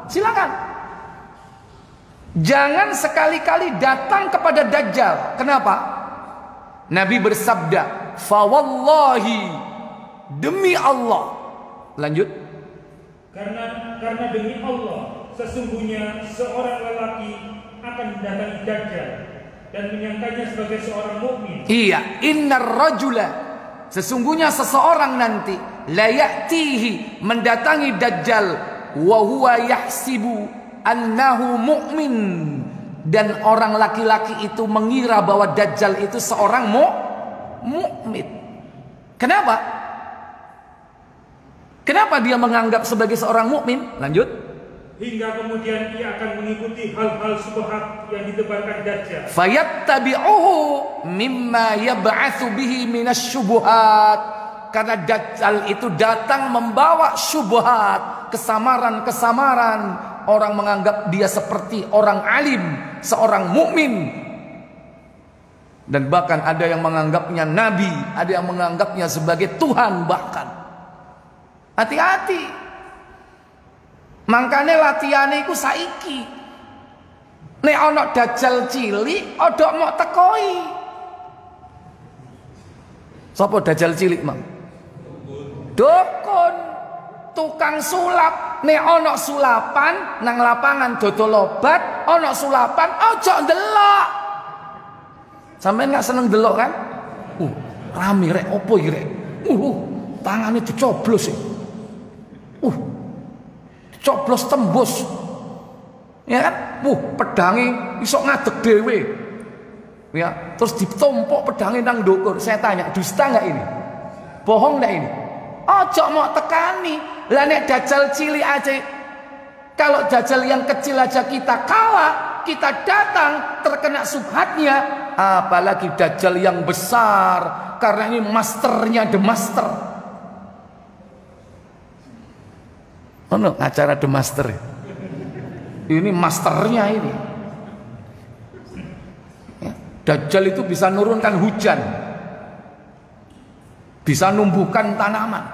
Silakan. Jangan sekali-kali datang kepada Dajjal. Kenapa? Nabi bersabda, fa wallahi, demi Allah, Lanjut. Karena demi Allah, sesungguhnya seorang lelaki akan mendatangi Dajjal dan menyangkanya sebagai seorang mukmin. Iya, innar rajula, sesungguhnya seseorang nanti la ya'tihi, mendatangi Dajjal, wa huwa yahsibu annahu mu'min, dan orang laki-laki itu mengira bahwa Dajjal itu seorang mukmin. Kenapa? Kenapa dia menganggap sebagai seorang mukmin? Lanjut. Hingga kemudian ia akan mengikuti hal-hal syubhat yang ditebarkan Dajjal. Fayattabi'uhu mimma yab'atsu bihi minasyubuhat. Karena Dajjal itu datang membawa syubhat, kesamaran-kesamaran. Orang menganggap dia seperti orang alim, seorang mukmin. Dan bahkan ada yang menganggapnya nabi, ada yang menganggapnya sebagai Tuhan bahkan. Hati-hati. Makanya latihan iku saiki. Nek ana Dajjal cilik, ojo mau tekoi. Sapa Dajjal cilik, Mang? Dukun, tukang sulap. Nek ana sulapan nang lapangan dodol obat, ana sulapan ojo ndelok. Sampeyan gak seneng ndelok kan? Rame rek, opo iki rek? Tangane dicoblos e. Coblos tembus, ya kan? Pedangi isok ngadeg dewe, ya. Terus ditompok pedangi nang ndukur. Saya tanya, dusta nggak ini? Bohong nggak ini? Ojo mau tekani. Lah nek Dajjal cilik aja, kalau Dajjal yang kecil aja kita kalah, kita datang terkena subhatnya, apalagi Dajjal yang besar. Karena ini masternya the master. Ono acara The Master. Ini masternya ini. Ya, Dajjal itu bisa nurunkan hujan, bisa numbuhkan tanaman.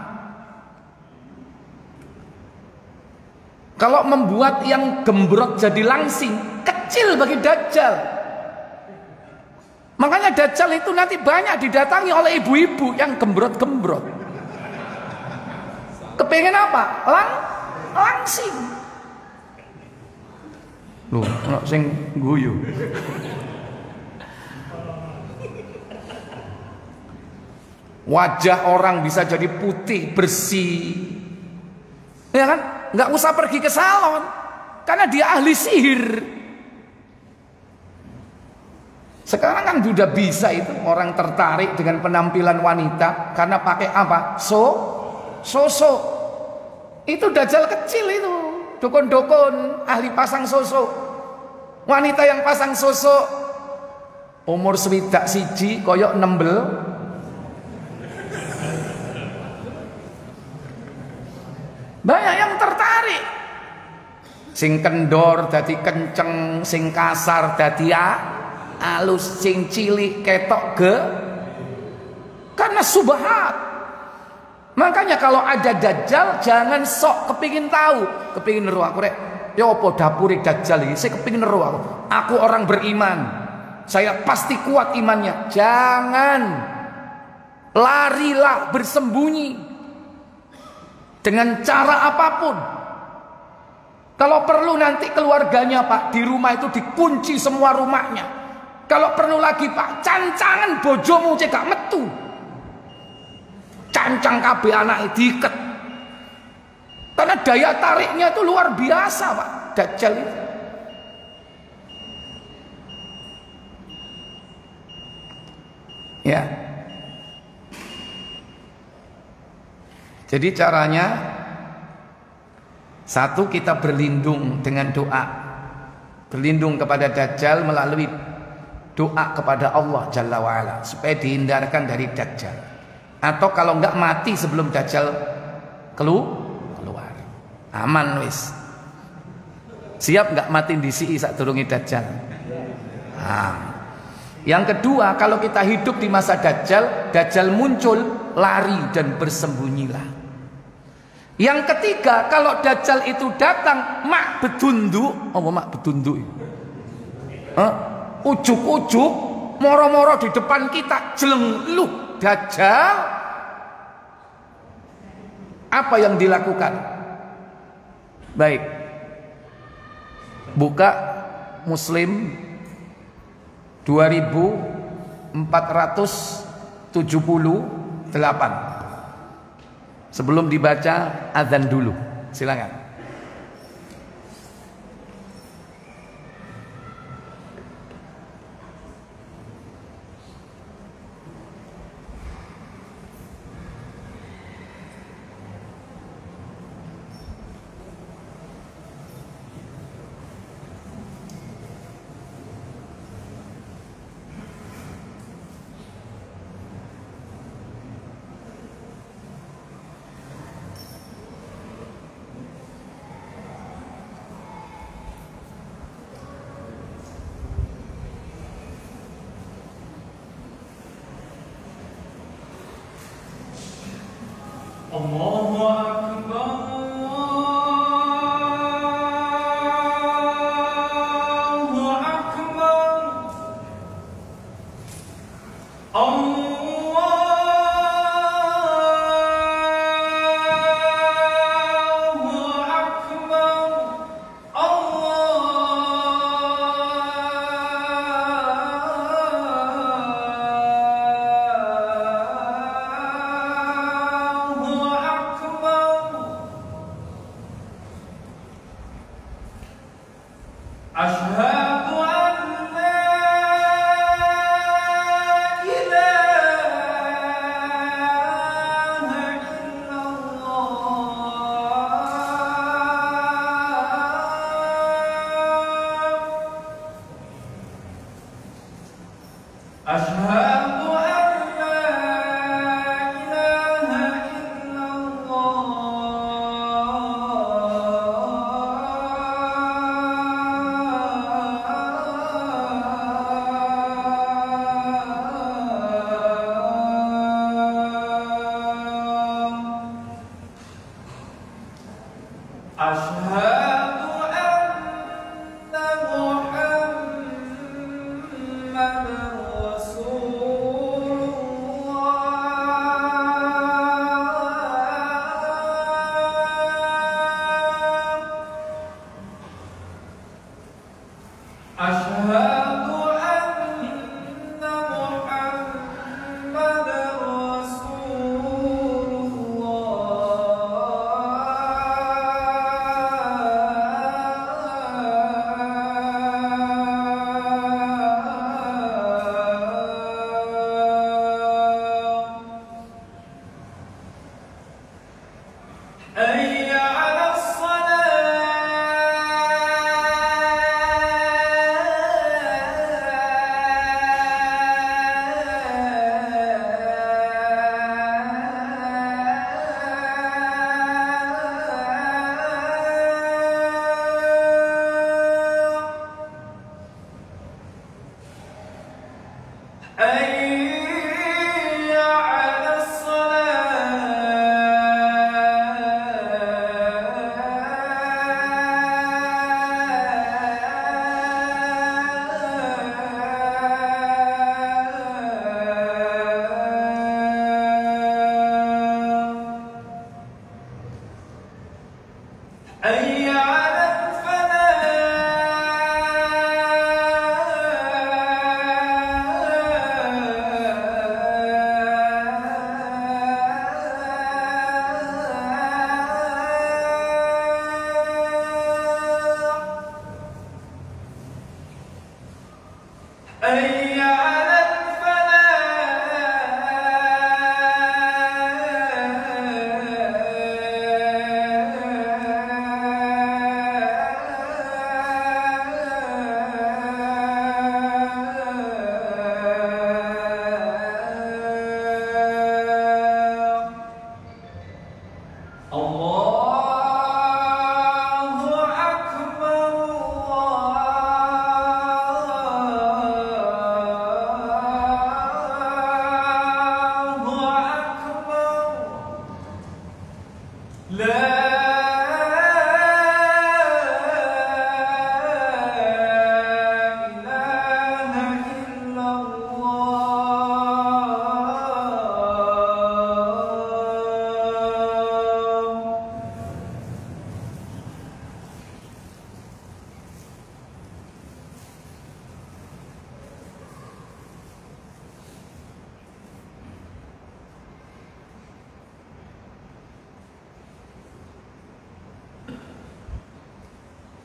Kalau membuat yang gembrot jadi langsing, kecil bagi Dajjal. Makanya Dajjal itu nanti banyak didatangi oleh ibu-ibu yang gembrot-gembrot. Kepengen apa? Langsing. Loh, ana sing guyu. Wajah orang bisa jadi putih, bersih. Ya kan? Nggak usah pergi ke salon. Karena dia ahli sihir. Sekarang kan sudah bisa itu orang tertarik dengan penampilan wanita karena pakai apa? Sosok. Itu Dajjal kecil itu, dukun-dukun ahli pasang sosok. Wanita yang pasang sosok umur swidak siji koyok nembel. Banyak yang tertarik. Sing kendor dadi kenceng, sing kasar dadi alus, sing cilik ketok karena subhat. Makanya kalau ada Dajjal jangan sok kepingin tahu, kepingin neru aku rek. Ya apa dapure Dajjal iki? Saya kepingin neru aku. Aku orang beriman. Saya pasti kuat imannya. Jangan. Larilah bersembunyi. Dengan cara apapun. Kalau perlu nanti keluarganya Pak, di rumah itu dikunci semua rumahnya. Kalau perlu lagi Pak, cancangan bojomu cek gak metu. Cancang kabeh anake diiket. Karena daya tariknya itu luar biasa Pak, Dajjal itu. Ya. Jadi caranya satu, kita berlindung dengan doa. Berlindung kepada Dajjal melalui doa kepada Allah Jalla wa'ala supaya dihindarkan dari Dajjal. Atau kalau enggak mati sebelum Dajjal keluar. Aman wis. Siap enggak mati disi sadurunge Dajjal? Yang kedua, kalau kita hidup di masa Dajjal muncul, lari dan bersembunyilah. Yang ketiga, kalau Dajjal itu datang, mak bedunduk, apa mak bedunduk? Ujuk-ujuk, moro-moro di depan kita, jeleng lu Dajjal. Apa yang dilakukan? Baik, buka Muslim 2478. Sebelum dibaca azan dulu, silakan. Allahu Akbar.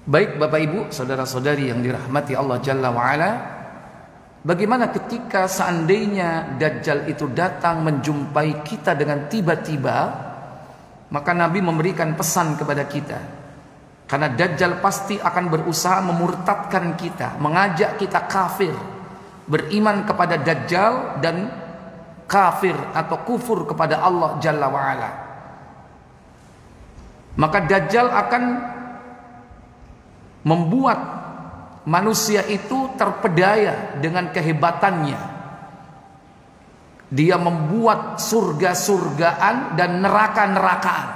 Baik Bapak Ibu, saudara-saudari yang dirahmati Allah Jalla wa'ala, bagaimana ketika seandainya Dajjal itu datang menjumpai kita dengan tiba-tiba, maka Nabi memberikan pesan kepada kita. Karena Dajjal pasti akan berusaha memurtadkan kita, mengajak kita kafir, beriman kepada Dajjal dan kafir atau kufur kepada Allah Jalla wa'ala. Maka Dajjal akan membuat manusia itu terpedaya dengan kehebatannya. Dia membuat surga-surgaan dan neraka-nerakaan,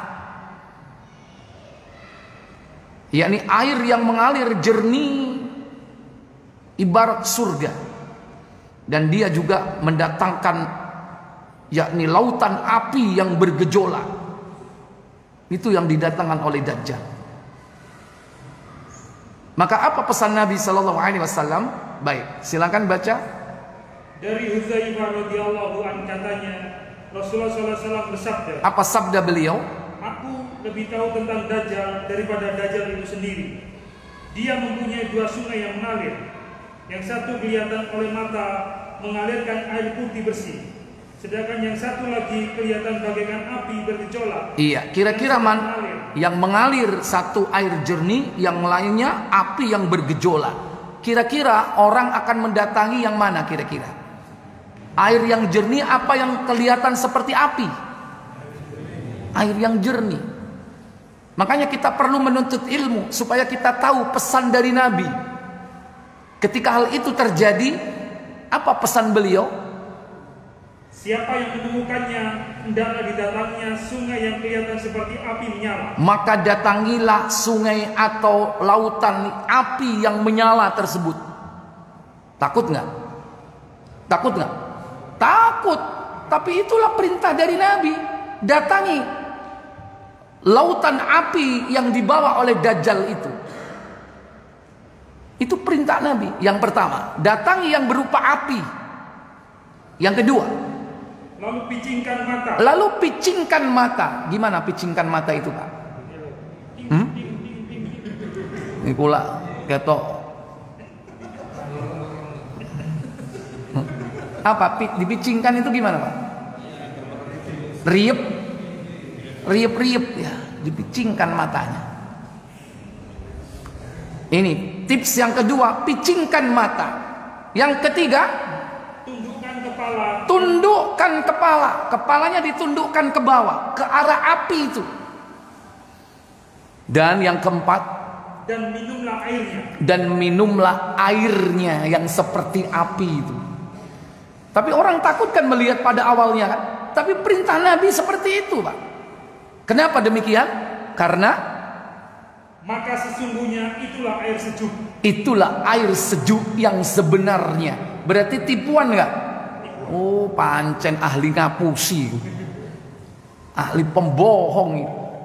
yakni air yang mengalir jernih ibarat surga. Dan dia juga mendatangkan yakni lautan api yang bergejolak. Itu yang didatangkan oleh Dajjal. Maka apa pesan Nabi Sallallahu Alaihi Wasallam? Baik, silakan baca. Dari Hudzaifah radhiyallahu anhu katanya, Rasulullah Sallallahu Alaihi Wasallam bersabda. Apa sabda beliau? Aku lebih tahu tentang Dajjal daripada Dajjal itu sendiri. Dia mempunyai dua sungai yang mengalir. Yang satu kelihatan oleh mata mengalirkan air putih bersih, sedangkan yang satu lagi kelihatan bagaikan api bergejolak. Iya, kira-kira yang mengalir satu air jernih, yang lainnya api yang bergejolak. Kira-kira orang akan mendatangi yang mana kira-kira? Air yang jernih apa yang kelihatan seperti api? Air yang jernih. Makanya kita perlu menuntut ilmu supaya kita tahu pesan dari Nabi. Ketika hal itu terjadi, apa pesan beliau? Siapa yang menemukannya, hendaklah didatanginya sungai yang kelihatan seperti api menyala. Maka datangilah sungai atau lautan api yang menyala tersebut. Takut nggak? Takut nggak? Takut. Tapi itulah perintah dari Nabi. Datangi lautan api yang dibawa oleh Dajjal itu. Itu perintah Nabi. Yang pertama, datangi yang berupa api. Yang kedua, lalu picingkan mata. Lalu picingkan mata. Gimana picingkan mata itu, Pak? Ini pula ketok. Apa? Dipicingkan itu gimana, Pak? Riep. Riep-riep ya, dipicingkan matanya. Ini tips yang kedua, picingkan mata. Yang ketiga, tundukkan kepala. Kepalanya ditundukkan ke bawah, ke arah api itu. Dan yang keempat, dan minumlah airnya. Dan minumlah airnya yang seperti api itu. Tapi orang takut kan melihat pada awalnya kan. Tapi perintah Nabi seperti itu, Pak. Kenapa demikian? Karena maka sesungguhnya itulah air sejuk. Itulah air sejuk yang sebenarnya. Berarti tipuan enggak? Oh, pancen ahli ngapusi, ahli pembohong.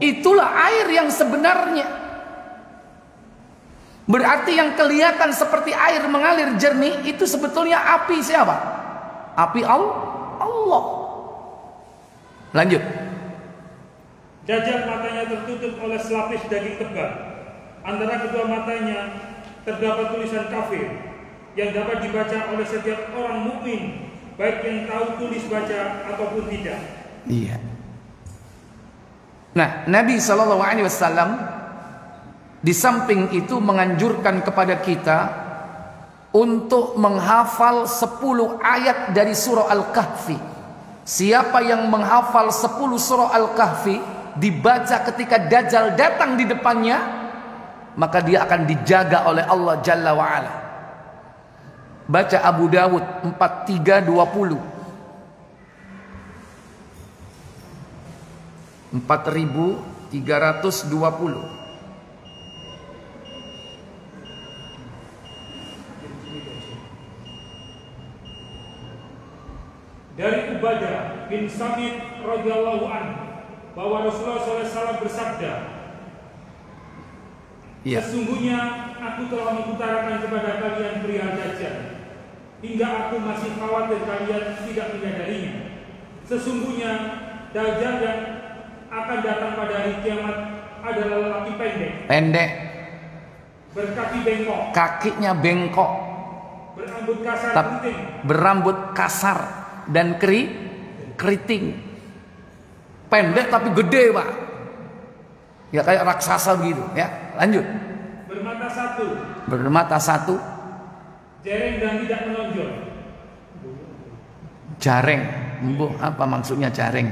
Itulah air yang sebenarnya. Berarti yang kelihatan seperti air mengalir jernih itu sebetulnya api siapa? Api Allah. Lanjut. Dajjal matanya tertutup oleh selapis daging tebal. Antara kedua matanya terdapat tulisan kafir yang dapat dibaca oleh setiap orang mukmin, baik yang tahu tulis baca ataupun tidak. Iya. Nah, Nabi SAW di samping itu menganjurkan kepada kita untuk menghafal 10 ayat dari surah Al-Kahfi. Siapa yang menghafal 10 surah Al-Kahfi dibaca ketika Dajjal datang di depannya, maka dia akan dijaga oleh Allah Jalla wa'ala. Baca Abu Dawud 4320, 4320. Dari Ubadah bin Samit radhiyallahu anhu bahwa Rasulullah SAW bersabda, ya. Sesungguhnya aku telah mengutarakan kepada kalian perihal Dajjal hingga aku masih khawatir kalian tidak menyadarinya. Sesungguhnya Dajjal yang akan datang pada hari kiamat adalah lelaki pendek. berkaki bengkok, kakinya bengkok, berambut kasar, berambut kasar dan keriting, pendek tapi gede Pak, ya kayak raksasa begitu ya. Lanjut. Bermata satu, jareng dan tidak menonjol. Jareng, apa maksudnya jareng?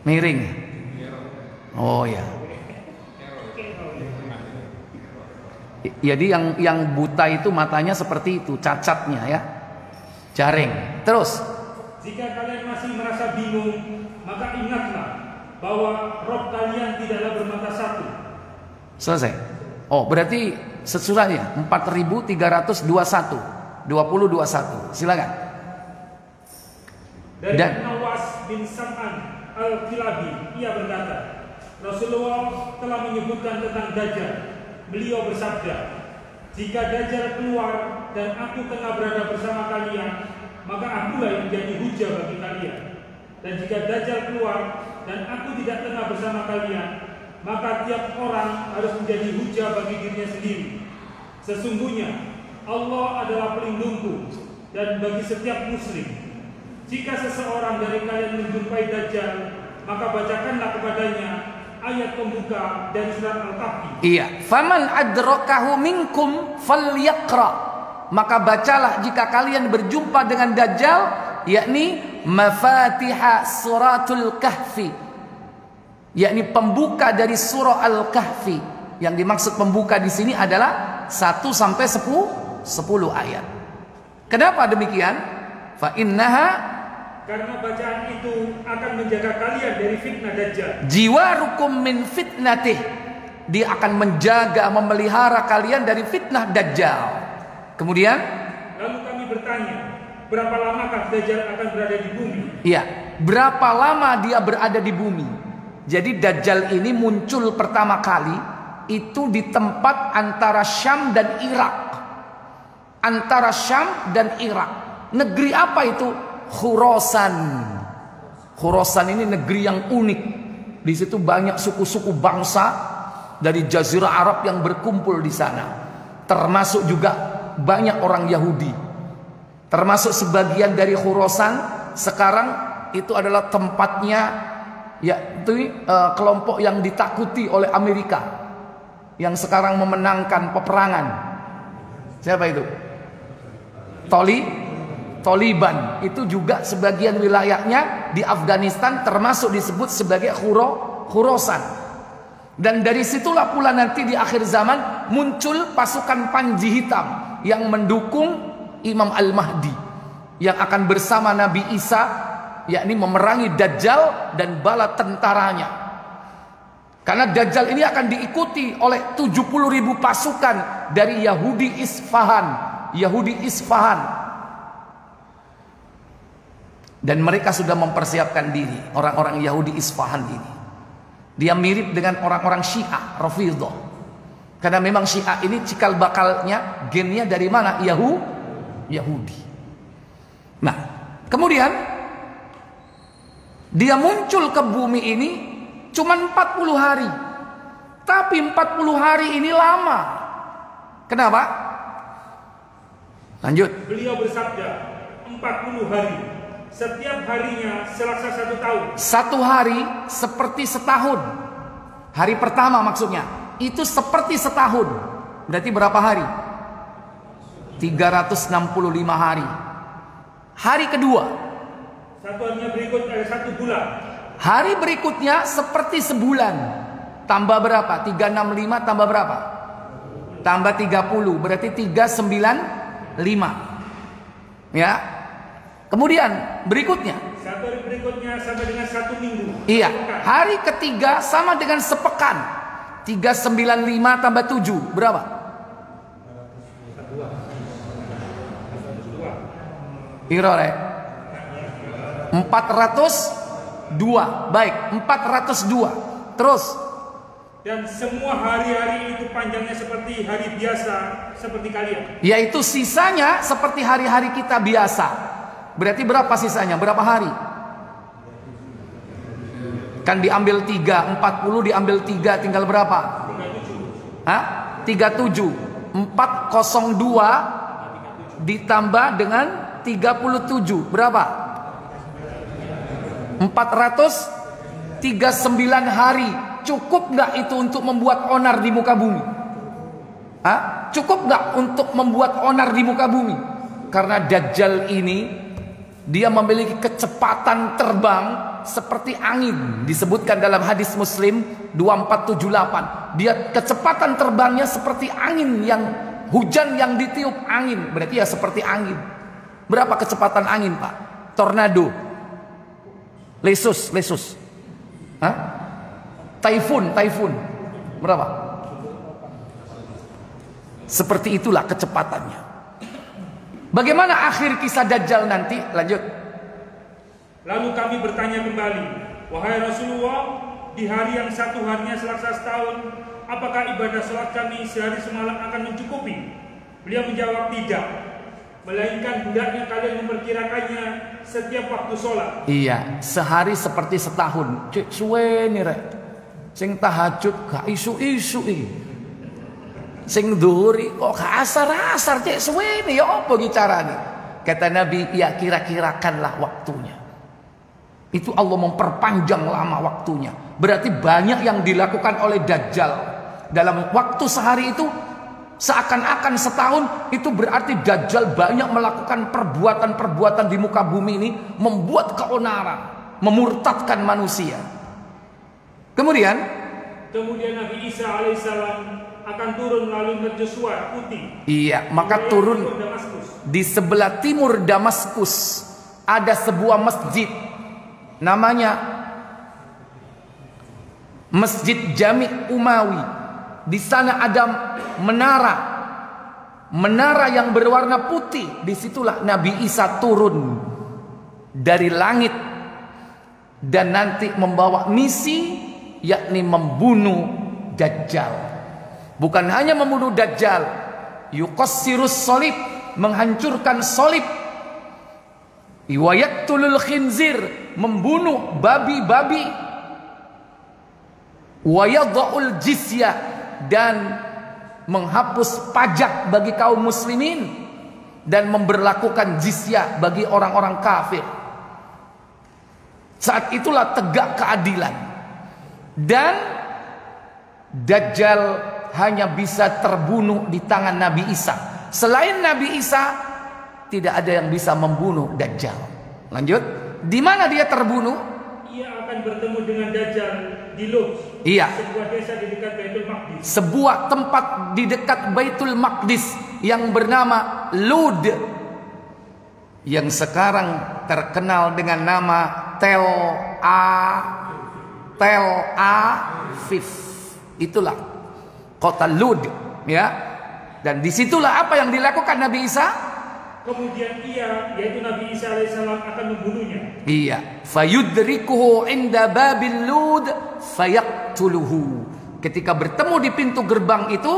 Miring. Oh ya. Jadi yang buta itu matanya seperti itu, cacatnya ya. Jareng. Terus. Jika kalian masih merasa bingung, maka ingatlah bahwa Rob kalian tidaklah bermata satu. Selesai. Oh, berarti sesuratnya 4321 2021. Silakan. Dari Nawas bin Sam'an Al-Kilabi, ia berkata, Rasulullah telah menyebutkan tentang Dajjal. Beliau bersabda, jika Dajjal keluar dan aku tengah berada bersama kalian, maka akulah yang menjadi hujah bagi kalian. Dan jika Dajjal keluar dan aku tidak tengah bersama kalian, maka tiap orang harus menjadi hujah bagi dirinya sendiri. Sesungguhnya Allah adalah pelindungku dan bagi setiap muslim. Jika seseorang dari kalian menjumpai Dajjal, maka bacakanlah kepadanya ayat pembuka dari surat Al-Kahfi. Iya, faman adrakahu minkum falyaqra. Maka bacalah jika kalian berjumpa dengan Dajjal, yakni Mafatiha Suratul Kahfi, yakni pembuka dari surah Al-Kahfi. Yang dimaksud pembuka di sini adalah 1 sampai 10 ayat. Kenapa demikian? Fa innaha, karena bacaan itu akan menjaga kalian dari fitnah Dajjal. Jiwarukum min fitnatih, dia akan menjaga, memelihara kalian dari fitnah Dajjal. Kemudian, lalu kami bertanya, berapa lamakah Dajjal akan berada di bumi? Iya, berapa lama dia berada di bumi? Jadi Dajjal ini muncul pertama kali itu di tempat antara Syam dan Irak. Antara Syam dan Irak. Negeri apa itu? Khurasan. Khurasan ini negeri yang unik. Di situ banyak suku-suku bangsa dari Jazirah Arab yang berkumpul di sana. Termasuk juga banyak orang Yahudi. Termasuk sebagian dari Khurasan sekarang itu adalah tempatnya yaitu kelompok yang ditakuti oleh Amerika yang sekarang memenangkan peperangan. Siapa itu? Taliban. Itu juga sebagian wilayahnya di Afghanistan termasuk disebut sebagai Khurasan. Dan dari situlah pula nanti di akhir zaman muncul pasukan Panji Hitam yang mendukung Imam Al-Mahdi yang akan bersama Nabi Isa, yakni memerangi Dajjal dan bala tentaranya. Karena Dajjal ini akan diikuti oleh 70.000 pasukan dari Yahudi Isfahan. Dan mereka sudah mempersiapkan diri, orang-orang Yahudi Isfahan ini. Dia mirip dengan orang-orang Syiah Rafidhah. Karena memang Syiah ini cikal bakalnya, gennya dari mana? Yahudi. Nah, kemudian dia muncul ke bumi ini cuma 40 hari. Tapi 40 hari ini lama. Kenapa? Lanjut. Beliau bersabda, 40 hari. Setiap harinya selaksa 1 tahun. 1 hari seperti setahun. Hari pertama maksudnya. Itu seperti setahun. Berarti berapa hari? 365 hari. Hari kedua. Satu harinya berikut ada 1 bulan. Hari berikutnya seperti sebulan. Tambah berapa? 365 tambah berapa? Tambah 30. Berarti 395. Ya. Kemudian berikutnya. 1 hari berikutnya sama dengan 1 minggu. Iya. Hari ketiga sama dengan sepekan. 395 tambah 7 berapa? 402. 402. Baik, 402. Terus. Dan semua hari-hari itu panjangnya seperti hari biasa, seperti kalian. Yaitu sisanya seperti hari-hari kita biasa. Berarti berapa sisanya? Berapa hari? Kan diambil 3, 40 diambil 3 tinggal berapa? 37. 402 ditambah dengan 37 berapa? 439 hari. Cukup nggak itu untuk membuat onar di muka bumi? Cukup nggak untuk membuat onar di muka bumi? Karena Dajjal ini dia memiliki kecepatan terbang seperti angin. Disebutkan dalam hadis Muslim 2478. Dia kecepatan terbangnya seperti angin, yang hujan yang ditiup angin. Berarti ya seperti angin. Berapa kecepatan angin, Pak? Tornado, lesus. Typhoon. Berapa? Seperti itulah kecepatannya. Bagaimana akhir kisah Dajjal nanti? Lanjut. Lalu kami bertanya kembali, wahai Rasulullah, di hari yang satu harinya selaksa setahun, apakah ibadah sholat kami sehari semalam akan mencukupi? Beliau menjawab, tidak, melainkan hendaknya kalian memperkirakannya setiap waktu sholat. Iya, sehari seperti setahun. Cek suwe nih rek, sing tahajud gak isu-isu ini, sing dhuhur kok gak asar-asar, cek suwe nih, ya apa caranya? Kata Nabi, ya kira-kirakanlah waktunya. Itu Allah memperpanjang lama waktunya. Berarti banyak yang dilakukan oleh Dajjal dalam waktu sehari itu. Seakan-akan setahun itu berarti Dajjal banyak melakukan perbuatan-perbuatan di muka bumi ini, membuat keonaran, memurtadkan manusia. Kemudian Nabi Isa alaihissalam akan turun melalui mercusuar putih. Iya, maka turun di sebelah timur Damaskus ada sebuah masjid, namanya Masjid Jami' Umawi. Di sana ada menara yang berwarna putih. Disitulah Nabi Isa turun dari langit dan nanti membawa misi, yakni membunuh Dajjal. Bukan hanya membunuh Dajjal, yuqassirus sholib, menghancurkan solib, wa yaqtulul khinzir, membunuh babi-babi, wa yadha'ul jizyah, dan menghapus pajak bagi kaum muslimin dan memberlakukan jizyah bagi orang-orang kafir. Saat itulah tegak keadilan. Dan Dajjal hanya bisa terbunuh di tangan Nabi Isa. Selain Nabi Isa tidak ada yang bisa membunuh Dajjal. Lanjut. Di mana dia terbunuh? Ia akan bertemu dengan Dajjal di Lud. Iya. Sebuah desa di dekat Baitul Maqdis. Sebuah tempat di dekat Baitul Maqdis yang bernama Lud, yang sekarang terkenal dengan nama Tel Aviv. Itulah kota Lud, ya. Dan disitulah apa yang dilakukan Nabi Isa. Kemudian ia, yaitu Nabi Isa alaihissalam, akan membunuhnya. Iya. Fayudrikuhu inda babil Lud fayaqtuluhu. Ketika bertemu di pintu gerbang itu,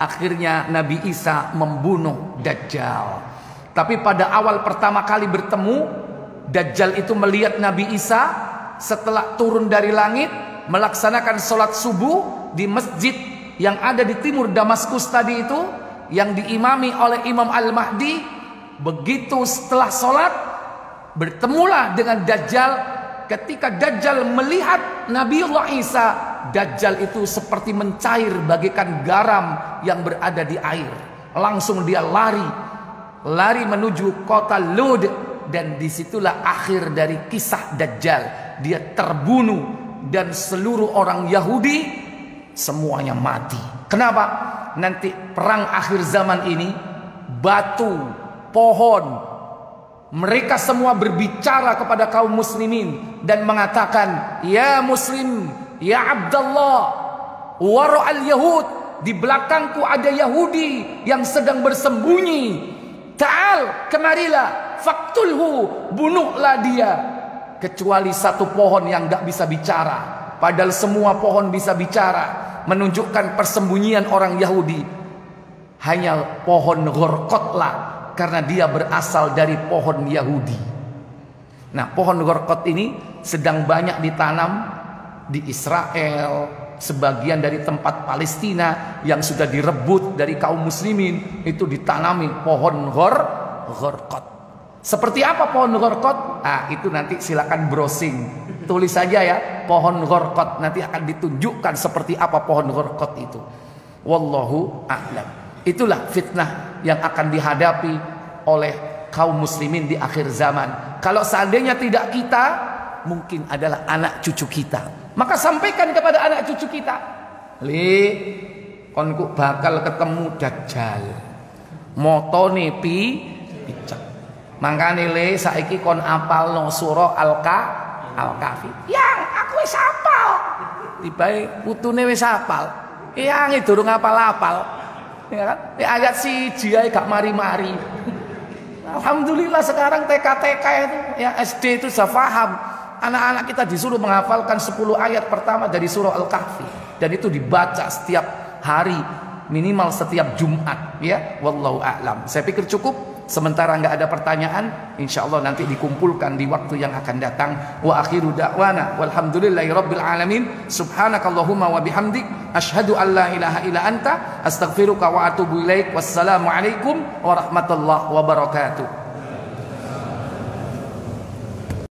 akhirnya Nabi Isa membunuh Dajjal. Tapi pada awal pertama kali bertemu, Dajjal itu melihat Nabi Isa setelah turun dari langit, melaksanakan sholat subuh di masjid yang ada di timur Damaskus tadi itu, yang diimami oleh Imam Al-Mahdi. Begitu setelah sholat, bertemulah dengan Dajjal. Ketika Dajjal melihat Nabiullah Isa, Dajjal itu seperti mencair bagaikan garam yang berada di air. Langsung dia lari menuju kota Lud. Dan disitulah akhir dari kisah Dajjal. Dia terbunuh dan seluruh orang Yahudi semuanya mati. Kenapa? Nanti perang akhir zaman ini, batu, pohon, mereka semua berbicara kepada kaum muslimin dan mengatakan, ya muslim, ya Abdullah, wara'al Yahud, di belakangku ada Yahudi yang sedang bersembunyi. Ta'al, kemarilah, faktulhu, bunuhlah dia. Kecuali satu pohon yang gak bisa bicara, padahal semua pohon bisa bicara, menunjukkan persembunyian orang Yahudi. Hanya pohon Ghorqotlah, karena dia berasal dari pohon Yahudi. Nah, pohon Ghorqot ini sedang banyak ditanam di Israel, sebagian dari tempat Palestina yang sudah direbut dari kaum muslimin, itu ditanami pohon gharqad. Seperti apa pohon gharqad? Itu nanti silakan browsing. Tulis saja ya, pohon gharqad, nanti akan ditunjukkan seperti apa pohon gharqad itu. Wallahu a'lam. Itulah fitnah yang akan dihadapi oleh kaum muslimin di akhir zaman. Kalau seandainya tidak kita, mungkin adalah anak cucu kita. Maka sampaikan kepada anak cucu kita, konku bakal ketemu Dajjal, motone picek. Mangkane saiki kon apal no surah Al-Kahfi. Yang aku wis apal. Tibae putune wis apal. Yang durung apal-apal. Ya kan? Ayat 1 ae gak mari-mari. Alhamdulillah sekarang TK-TK itu yang SD itu sudah paham. Anak-anak kita disuruh menghafalkan 10 ayat pertama dari surah Al-Kahfi, dan itu dibaca setiap hari, minimal setiap Jumat, ya. Wallahu a'lam. Saya pikir cukup. Sementara nggak ada pertanyaan, insya Allah nanti dikumpulkan di waktu yang akan datang. Wa akhiru da'wana walhamdulillahi rabbil alamin. Subhanakallahumma wa bihamdik, asyhadu an la ilaha illa anta, astaghfiruka wa atubu ilaik. Wassalamu alaikum warahmatullahi wabarakatuh.